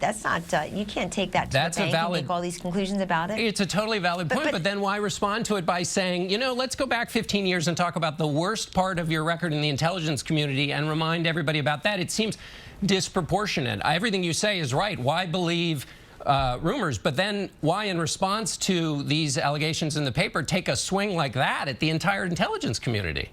you can't take that to the bank and make all these conclusions about it. It's a totally valid point, but then why respond to it by saying, you know, let's go back 15 years and talk about the worst part of your record in the intelligence community and remind everybody about that? It seems disproportionate. Everything you say is right. Why believe rumors, but then why, in response to these allegations in the paper, take a swing like that at the entire intelligence community?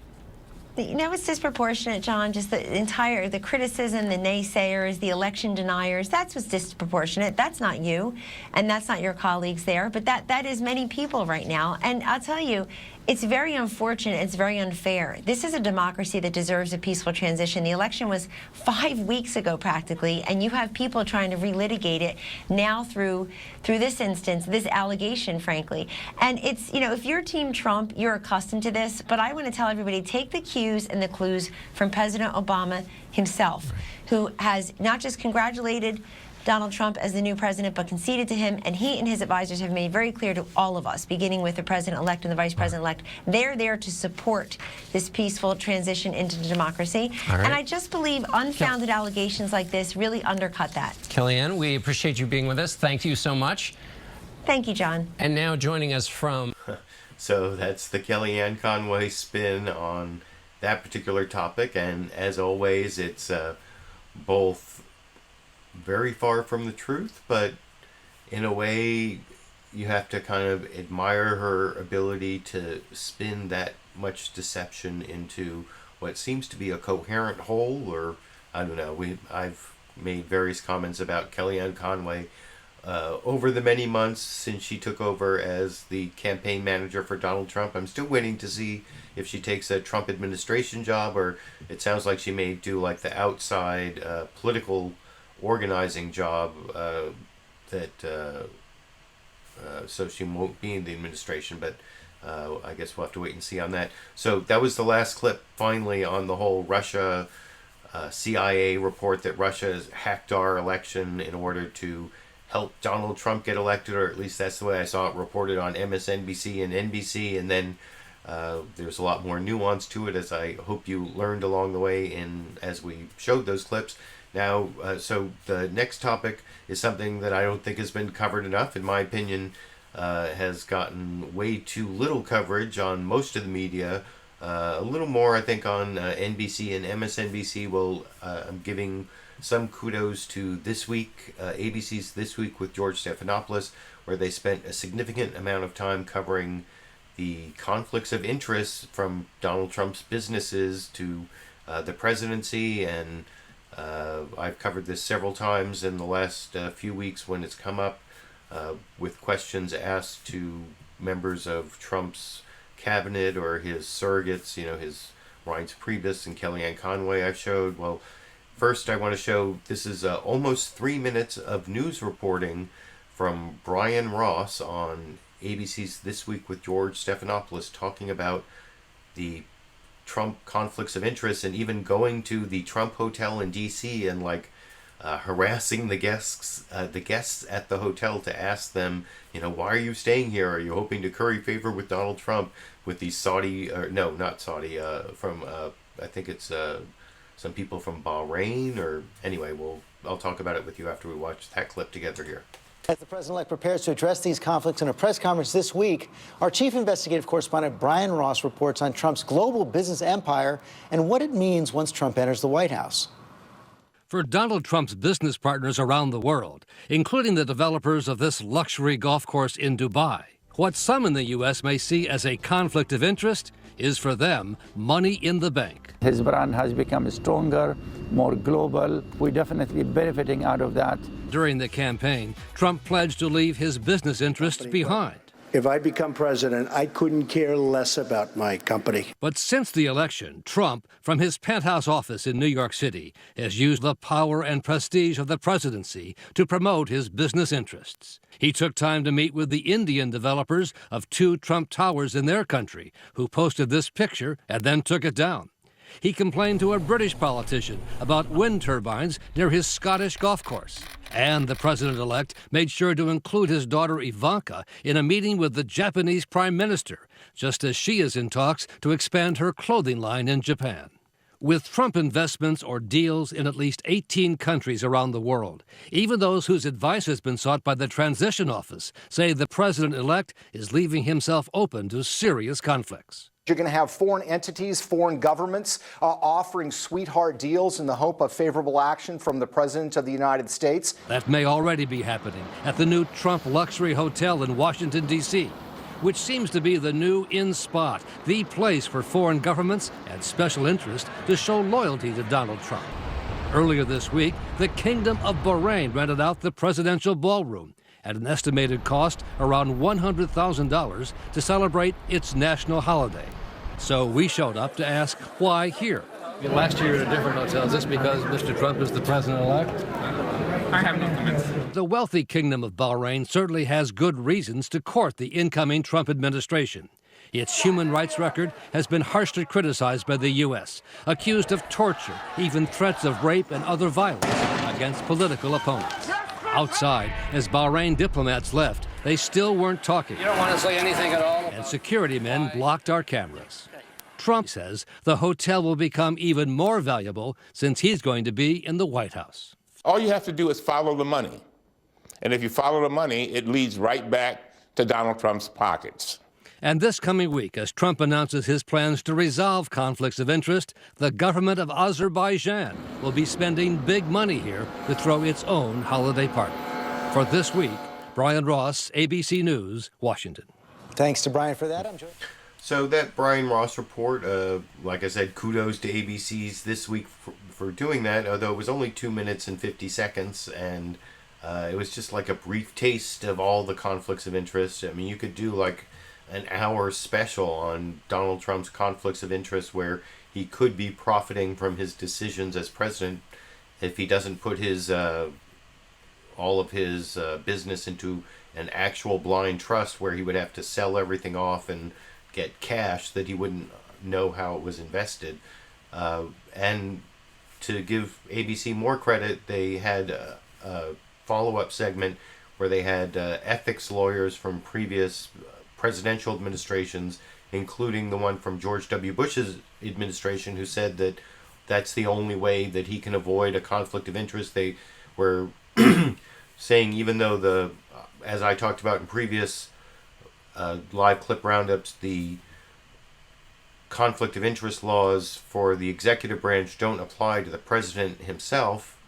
You know, it's disproportionate, John. Just the criticism, the naysayers, the election deniers, that's what's disproportionate. That's not you, and that's not your colleagues there, but that is many people right now. And I'll tell you, it's very unfortunate. It's very unfair. This is a democracy that deserves a peaceful transition. The election was 5 weeks ago, practically, and you have people trying to relitigate it now through this instance, this allegation, frankly. And it's, you know, if you're Team Trump, you're accustomed to this. But I want to tell everybody, take the cues and the clues from President Obama himself, who has not just congratulated Donald Trump as the new president, but conceded to him, and he and his advisors have made very clear to all of us, beginning with the president-elect and the vice president-elect, they're there to support this peaceful transition into democracy. And I just believe unfounded allegations like this really undercut that. Kellyanne, we appreciate you being with us. Thank you so much. Thank you, John. And now joining us from... So that's the Kellyanne Conway spin on that particular topic, and as always, it's both very far from the truth, but in a way you have to kind of admire her ability to spin that much deception into what seems to be a coherent whole. Or I don't know, I've made various comments about Kellyanne Conway over the many months since she took over as the campaign manager for Donald Trump. I'm still waiting to see if she takes a Trump administration job, or it sounds like she may do like the outside political organizing job so she won't be in the administration, but I guess we'll have to wait and see on that. So that was the last clip finally on the whole Russia CIA report that Russia has hacked our election in order to help Donald Trump get elected, or at least that's the way I saw it reported on MSNBC and NBC. And then there's a lot more nuance to it, as I hope you learned along the way as we showed those clips. Now, so the next topic is something that I don't think has been covered enough. In my opinion, has gotten way too little coverage on most of the media. A little more, I think, on NBC and MSNBC. Well, I'm giving some kudos to This Week, ABC's This Week with George Stephanopoulos, where they spent a significant amount of time covering the conflicts of interest from Donald Trump's businesses to the presidency. And I've covered this several times in the last few weeks when it's come up with questions asked to members of Trump's cabinet or his surrogates, his Reince Preibus and Kellyanne Conway I've showed. Well, first I want to show, this is almost 3 minutes of news reporting from Brian Ross on ABC's This Week with George Stephanopoulos, talking about the Trump conflicts of interest, and even going to the Trump hotel in D.C. and harassing the guests at the hotel to ask them, why are you staying here? Are you hoping to curry favor with Donald Trump? With these Saudi, or no, not Saudi, from I think it's some people from Bahrain, or anyway, I'll talk about it with you after we watch that clip together here. As the president-elect prepares to address these conflicts in a press conference this week, our chief investigative correspondent Brian Ross reports on Trump's global business empire and what it means once Trump enters the White House. For Donald Trump's business partners around the world, including the developers of this luxury golf course in Dubai, what some in the U.S. may see as a conflict of interest is for them money in the bank. His brand has become stronger, more global. We're definitely benefiting out of that. During the campaign, Trump pledged to leave his business interests behind. If I become president, I couldn't care less about my company. But since the election, Trump, from his penthouse office in New York City, has used the power and prestige of the presidency to promote his business interests. He took time to meet with the Indian developers of 2 Trump towers in their country, who posted this picture and then took it down. He complained to a British politician about wind turbines near his Scottish golf course. And the president-elect made sure to include his daughter Ivanka in a meeting with the Japanese Prime Minister, just as she is in talks to expand her clothing line in Japan. With Trump investments or deals in at least 18 countries around the world, even those whose advice has been sought by the Transition Office say the president-elect is leaving himself open to serious conflicts. You're going to have foreign entities, foreign governments offering sweetheart deals in the hope of favorable action from the President of the United States. That may already be happening at the new Trump luxury hotel in Washington, D.C., which seems to be the new in-spot, the place for foreign governments and special interests to show loyalty to Donald Trump. Earlier this week, the Kingdom of Bahrain rented out the presidential ballroom at an estimated cost around $100,000 to celebrate its national holiday. So we showed up to ask why here. Last year at a different hotel. Is this because Mr. Trump is the president-elect? I have no comments. The wealthy Kingdom of Bahrain certainly has good reasons to court the incoming Trump administration. Its human rights record has been harshly criticized by the U.S., accused of torture, even threats of rape and other violence against political opponents. Outside, as Bahrain diplomats left, they still weren't talking. You don't want to say anything at all? And security men blocked our cameras. Trump says the hotel will become even more valuable since he's going to be in the White House. All you have to do is follow the money. And if you follow the money, it leads right back to Donald Trump's pockets. And this coming week, as Trump announces his plans to resolve conflicts of interest, the government of Azerbaijan will be spending big money here to throw its own holiday party. For This Week, Brian Ross, ABC News, Washington. Thanks to Brian for that. I'm joined. So that Brian Ross report, like I said, kudos to ABC's This Week for doing that, although it was only 2 minutes and 50 seconds, and It was just like a brief taste of all the conflicts of interest. I mean, you could do like an hour special on Donald Trump's conflicts of interest where he could be profiting from his decisions as president if he doesn't put his all of his business into an actual blind trust where he would have to sell everything off and get cash that he wouldn't know how it was invested. And to give ABC more credit, they had a follow-up segment where they had ethics lawyers from previous presidential administrations, including the one from George W. Bush's administration, who said that that's the only way that he can avoid a conflict of interest. They were saying, even though as I talked about in previous live clip roundups, the conflict of interest laws for the executive branch don't apply to the president himself,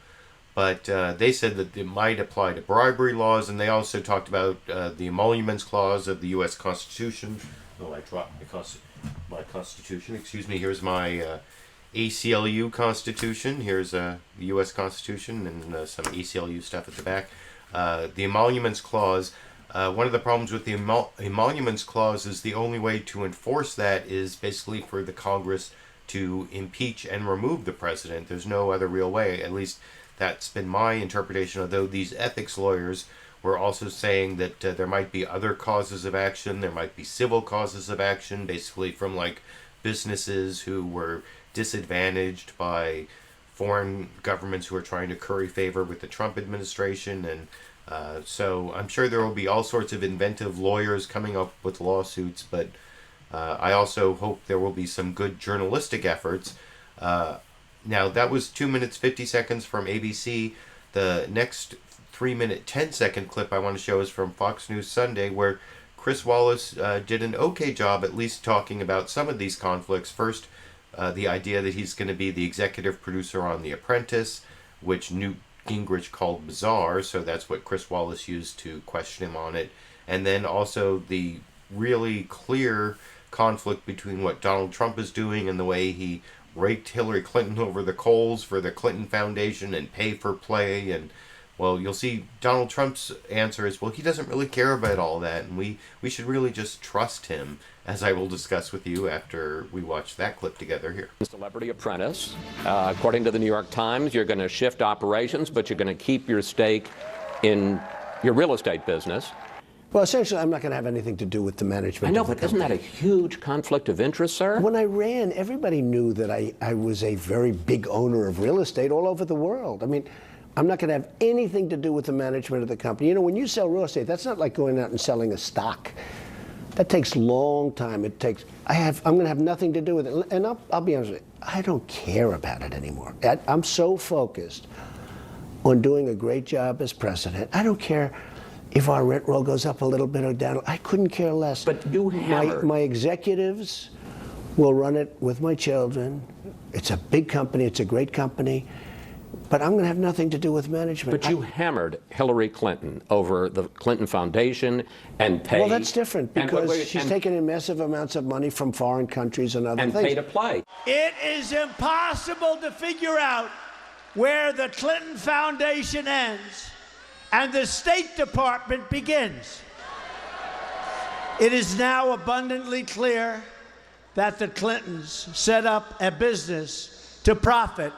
but they said that it might apply to bribery laws, and they also talked about the emoluments clause of the U.S. Constitution. Oh, I dropped my Constitution. Excuse me. Here's my ACLU Constitution. Here's the U.S. Constitution and some ACLU stuff at the back. The emoluments clause. One of the problems with the emoluments clause is the only way to enforce that is basically for the Congress to impeach and remove the president. There's no other real way. At least that's been my interpretation, although these ethics lawyers were also saying that there might be other causes of action. There might be civil causes of action, basically from like businesses who were disadvantaged by foreign governments who are trying to curry favor with the Trump administration. And so I'm sure there will be all sorts of inventive lawyers coming up with lawsuits, but I also hope there will be some good journalistic efforts. Now, that was 2 minutes 50 seconds from ABC. The next 3-minute 10-second clip I want to show is from Fox News Sunday, where Chris Wallace did an okay job at least talking about some of these conflicts. First, the idea that he's going to be the executive producer on The Apprentice, which Newt Gingrich called bizarre, so that's what Chris Wallace used to question him on it. And then also the really clear conflict between what Donald Trump is doing and the way he raked Hillary Clinton over the coals for the Clinton Foundation and pay for play. And, well, you'll see Donald Trump's answer is, well, he doesn't really care about all that, and we should really just trust him, as I will discuss with you after we watch that clip together here. Celebrity Apprentice. According to the New York Times, you're going to shift operations, but you're going to keep your stake in your real estate business. Well, essentially, I'm not going to have anything to do with the management. I know, but isn't that a huge conflict of interest, sir? When I ran, everybody knew that I was a very big owner of real estate all over the world. I mean, I'm not going to have anything to do with the management of the company. You know, when you sell real estate, that's not like going out and selling a stock. That takes a long time. I'm going to have nothing to do with it. And I'll be honest with you, I don't care about it anymore. I'm so focused on doing a great job as president. I don't care if our rent roll goes up a little bit or down. I couldn't care less. But you hammered. My executives will run it with my children. It's a big company. It's a great company. But I'm going to have nothing to do with management. But you hammered Hillary Clinton over the Clinton Foundation and pay. Well, that's different because she's taken in massive amounts of money from foreign countries and other things. And pay to play. It is impossible to figure out where the Clinton Foundation ends and the State Department begins. It is now abundantly clear that the Clintons set up a business to profit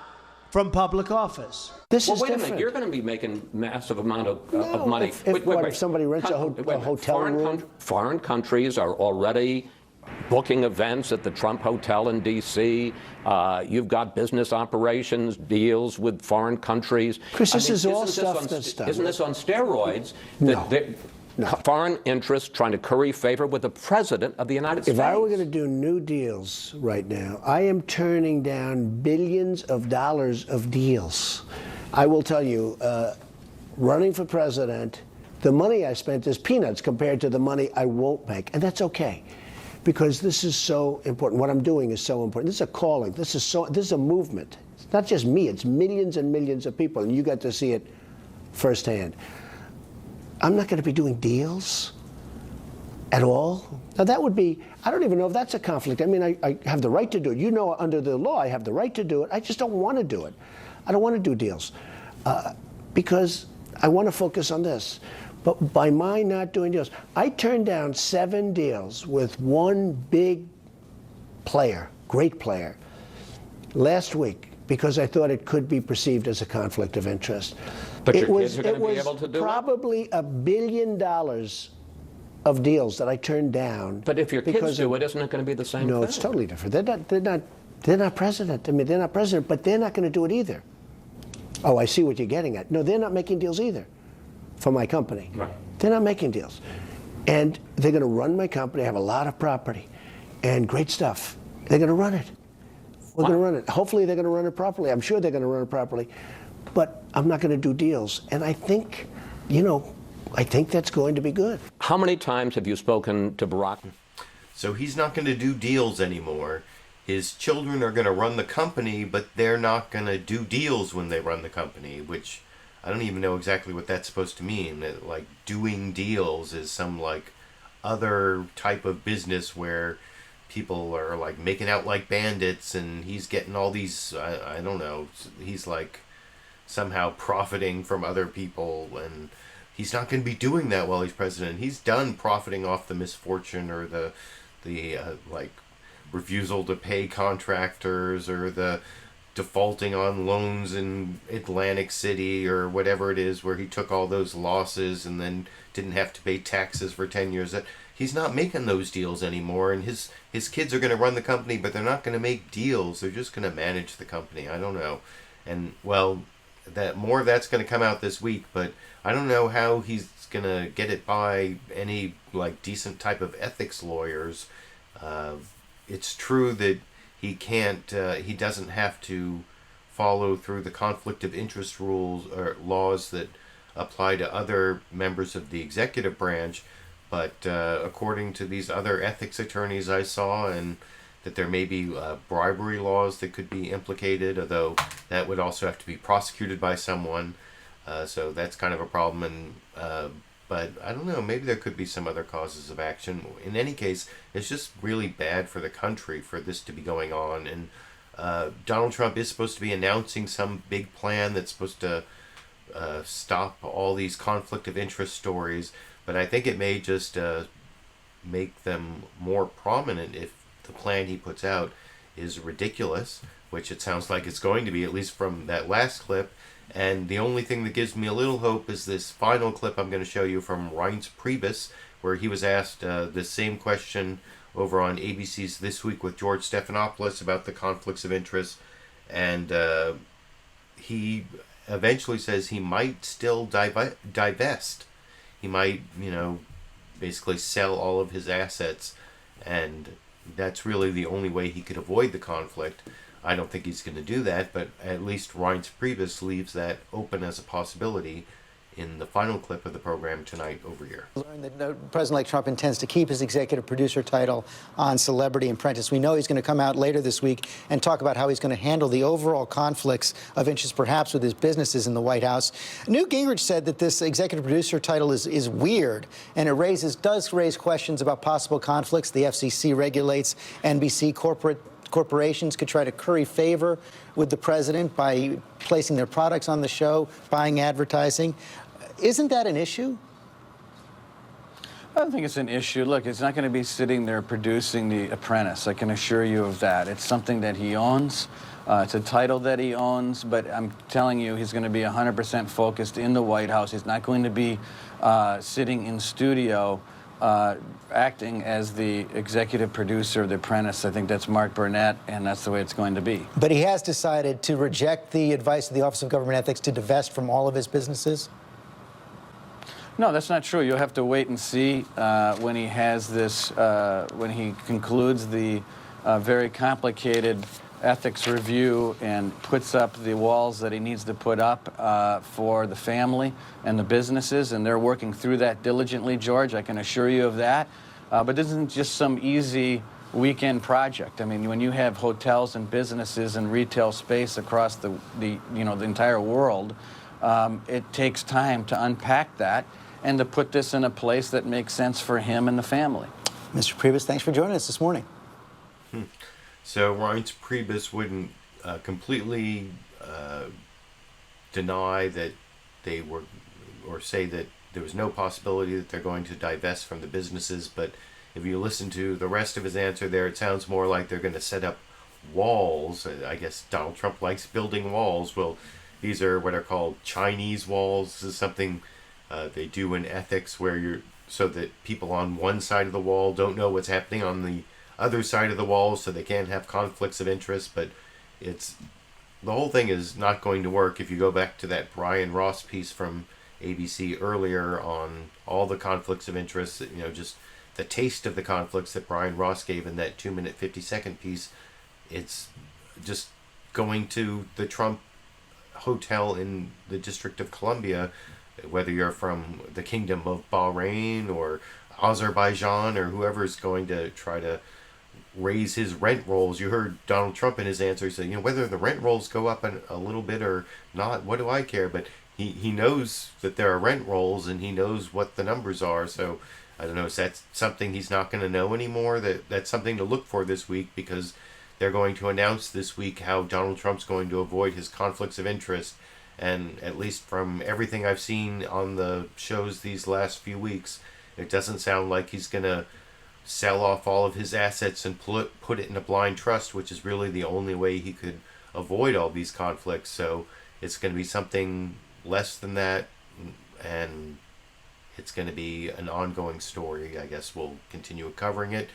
from public office. This well, is wait different. a minute. You're going to be making massive amount of money. If somebody rents a hotel room? Foreign countries are already booking events at the Trump Hotel in D.C. You've got business operations, deals with foreign countries. Chris, this is all stuff that's done. Isn't this on steroids? No. No. Foreign interests trying to curry favor with the President of the United States. If I were going to do new deals right now, I am turning down billions of dollars of deals. I will tell you, running for president, the money I spent is peanuts compared to the money I won't make. And that's okay, because this is so important. What I'm doing is so important. This is a calling. This is a movement. It's not just me. It's millions and millions of people, and you got to see it firsthand. I'm not going to be doing deals at all. Now, that would be, I don't even know if that's a conflict. I mean, I have the right to do it. You know, under the law, I have the right to do it. I just don't want to do it. I don't want to do deals because I want to focus on this. But by my not doing deals, I turned down 7 deals with one big player, great player, last week because I thought it could be perceived as a conflict of interest. But your kids are going to be able to do it? Probably $1 billion of deals that I turned down. But if your kids do it, isn't it going to be the same thing? No, it's totally different. They're not president. I mean, they're not president, but they're not going to do it either. Oh, I see what you're getting at. No, they're not making deals either for my company. Right. They're not making deals. And they're going to run my company, have a lot of property and great stuff. They're going to run it. We're going to run it. Hopefully they're going to run it properly. I'm sure they're going to run it properly. But I'm not going to do deals. And I think, I think that's going to be good. How many times have you spoken to Barack? So he's not going to do deals anymore. His children are going to run the company, but they're not going to do deals when they run the company, which I don't even know exactly what that's supposed to mean. Like, doing deals is some, like, other type of business where people are, like, making out like bandits, and he's getting all these, I don't know, he's, like, somehow profiting from other people, and he's not going to be doing that while he's president. He's done profiting off the misfortune or the refusal to pay contractors or the defaulting on loans in Atlantic City or whatever it is, where he took all those losses and then didn't have to pay taxes for 10 years. That he's not making those deals anymore, and his kids are going to run the company, but they're not going to make deals. They're just going to manage the company. I don't know. And, well, that more of that's going to come out this week, but I don't know how he's going to get it by any, like, decent type of ethics lawyers. It's true that he can't, he doesn't have to follow through the conflict of interest rules or laws that apply to other members of the executive branch, but according to these other ethics attorneys I saw, and that there may be bribery laws that could be implicated, although that would also have to be prosecuted by someone, so that's kind of a problem. And but I don't know, maybe there could be some other causes of action. In any case, it's just really bad for the country for this to be going on. And Donald Trump is supposed to be announcing some big plan that's supposed to stop all these conflict of interest stories, but I think it may just make them more prominent if the plan he puts out is ridiculous, which it sounds like it's going to be, at least from that last clip. And the only thing that gives me a little hope is this final clip I'm going to show you from Reince Preibus, where he was asked the same question over on ABC's This Week with George Stephanopoulos about the conflicts of interest. And he eventually says he might still divest. He might, basically sell all of his assets. And that's really the only way he could avoid the conflict. I don't think he's going to do that, but at least Reince Preibus leaves that open as a possibility in the final clip of the program tonight over here. Learned that a president like Trump intends to keep his executive producer title on Celebrity Apprentice. We know he's going to come out later this week and talk about how he's going to handle the overall conflicts of interest, perhaps with his businesses in the White House. Newt Gingrich said that this executive producer title is weird, and it does raise questions about possible conflicts. The FCC regulates NBC. Corporations could try to curry favor with the president by placing their products on the show, buying advertising. Isn't that an issue? I don't think it's an issue. Look, it's not going to be sitting there producing The Apprentice. I can assure you of that. It's something that he owns. It's a title that he owns, but I'm telling you, he's going to be 100% focused in the White House. He's not going to be sitting in studio acting as the executive producer of The Apprentice. I think that's Mark Burnett, and that's the way it's going to be. But he has decided to reject the advice of the Office of Government Ethics to divest from all of his businesses? No, that's not true. You'll have to wait and see when he has this, when he concludes the very complicated ethics review and puts up the walls that he needs to put up for the family and the businesses, and they're working through that diligently, George. I can assure you of that. But this isn't just some easy weekend project. I mean, when you have hotels and businesses and retail space across the entire world, it takes time to unpack that and to put this in a place that makes sense for him and the family. Mr. Priebus, thanks for joining us this morning. So Reince Preibus wouldn't completely deny that they were or say that there was no possibility that they're going to divest from the businesses, but if you listen to the rest of his answer there, it sounds more like they're going to set up walls. I guess Donald Trump likes building walls. Well, these are what are called Chinese walls. This is something they do in ethics, where so that people on one side of the wall don't know what's happening on the other side of the wall, so they can't have conflicts of interest. But the whole thing is not going to work. If you go back to that Brian Ross piece from ABC earlier on all the conflicts of interest, just the taste of the conflicts that Brian Ross gave in that 2-minute 50-second piece, it's just going to the Trump hotel in the District of Columbia, whether you're from the Kingdom of Bahrain or Azerbaijan or whoever's going to try to raise his rent rolls. You heard Donald Trump in his answer say, whether the rent rolls go up a little bit or not, what do I care? But he knows that there are rent rolls, and he knows what the numbers are. So I don't know, is that something he's not going to know anymore? That's something to look for this week, because they're going to announce this week how Donald Trump's going to avoid his conflicts of interest. And at least from everything I've seen on the shows these last few weeks, it doesn't sound like he's going to sell off all of his assets and put it in a blind trust, which is really the only way he could avoid all these conflicts. So it's going to be something less than that, and it's going to be an ongoing story. I guess we'll continue covering it.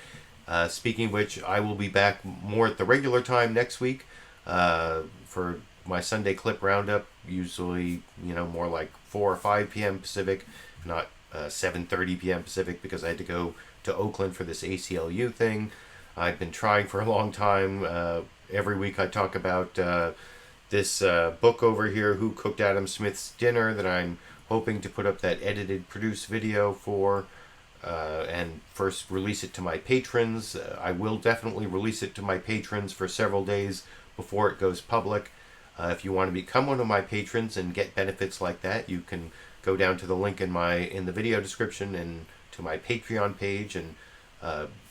Speaking of which, I will be back more at the regular time next week for my Sunday clip roundup, usually, more like 4 or 5 p.m. Pacific, not 7:30 p.m. Pacific, because I had to go to Oakland for this ACLU thing. I've been trying for a long time. Every week I talk about this book over here, Who Cooked Adam Smith's Dinner, that I'm hoping to put up that edited, produced video for, and first release it to my patrons. I will definitely release it to my patrons for several days before it goes public. If you want to become one of my patrons and get benefits like that, you can go down to the link in the video description and to my Patreon page and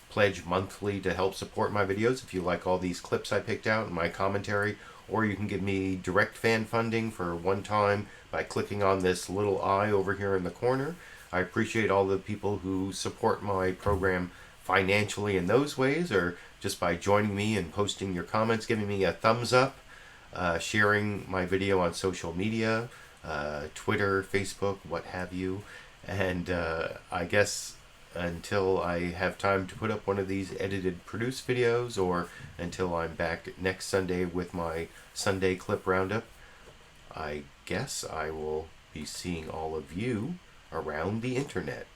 pledge monthly to help support my videos if you like all these clips I picked out and my commentary. Or you can give me direct fan funding for one time by clicking on this little eye over here in the corner. I appreciate all the people who support my program financially in those ways, or just by joining me and posting your comments, giving me a thumbs up, sharing my video on social media, Twitter, Facebook, what have you. And I guess until I have time to put up one of these edited, produced videos, or until I'm back next Sunday with my Sunday clip roundup, I guess I will be seeing all of you around the internet.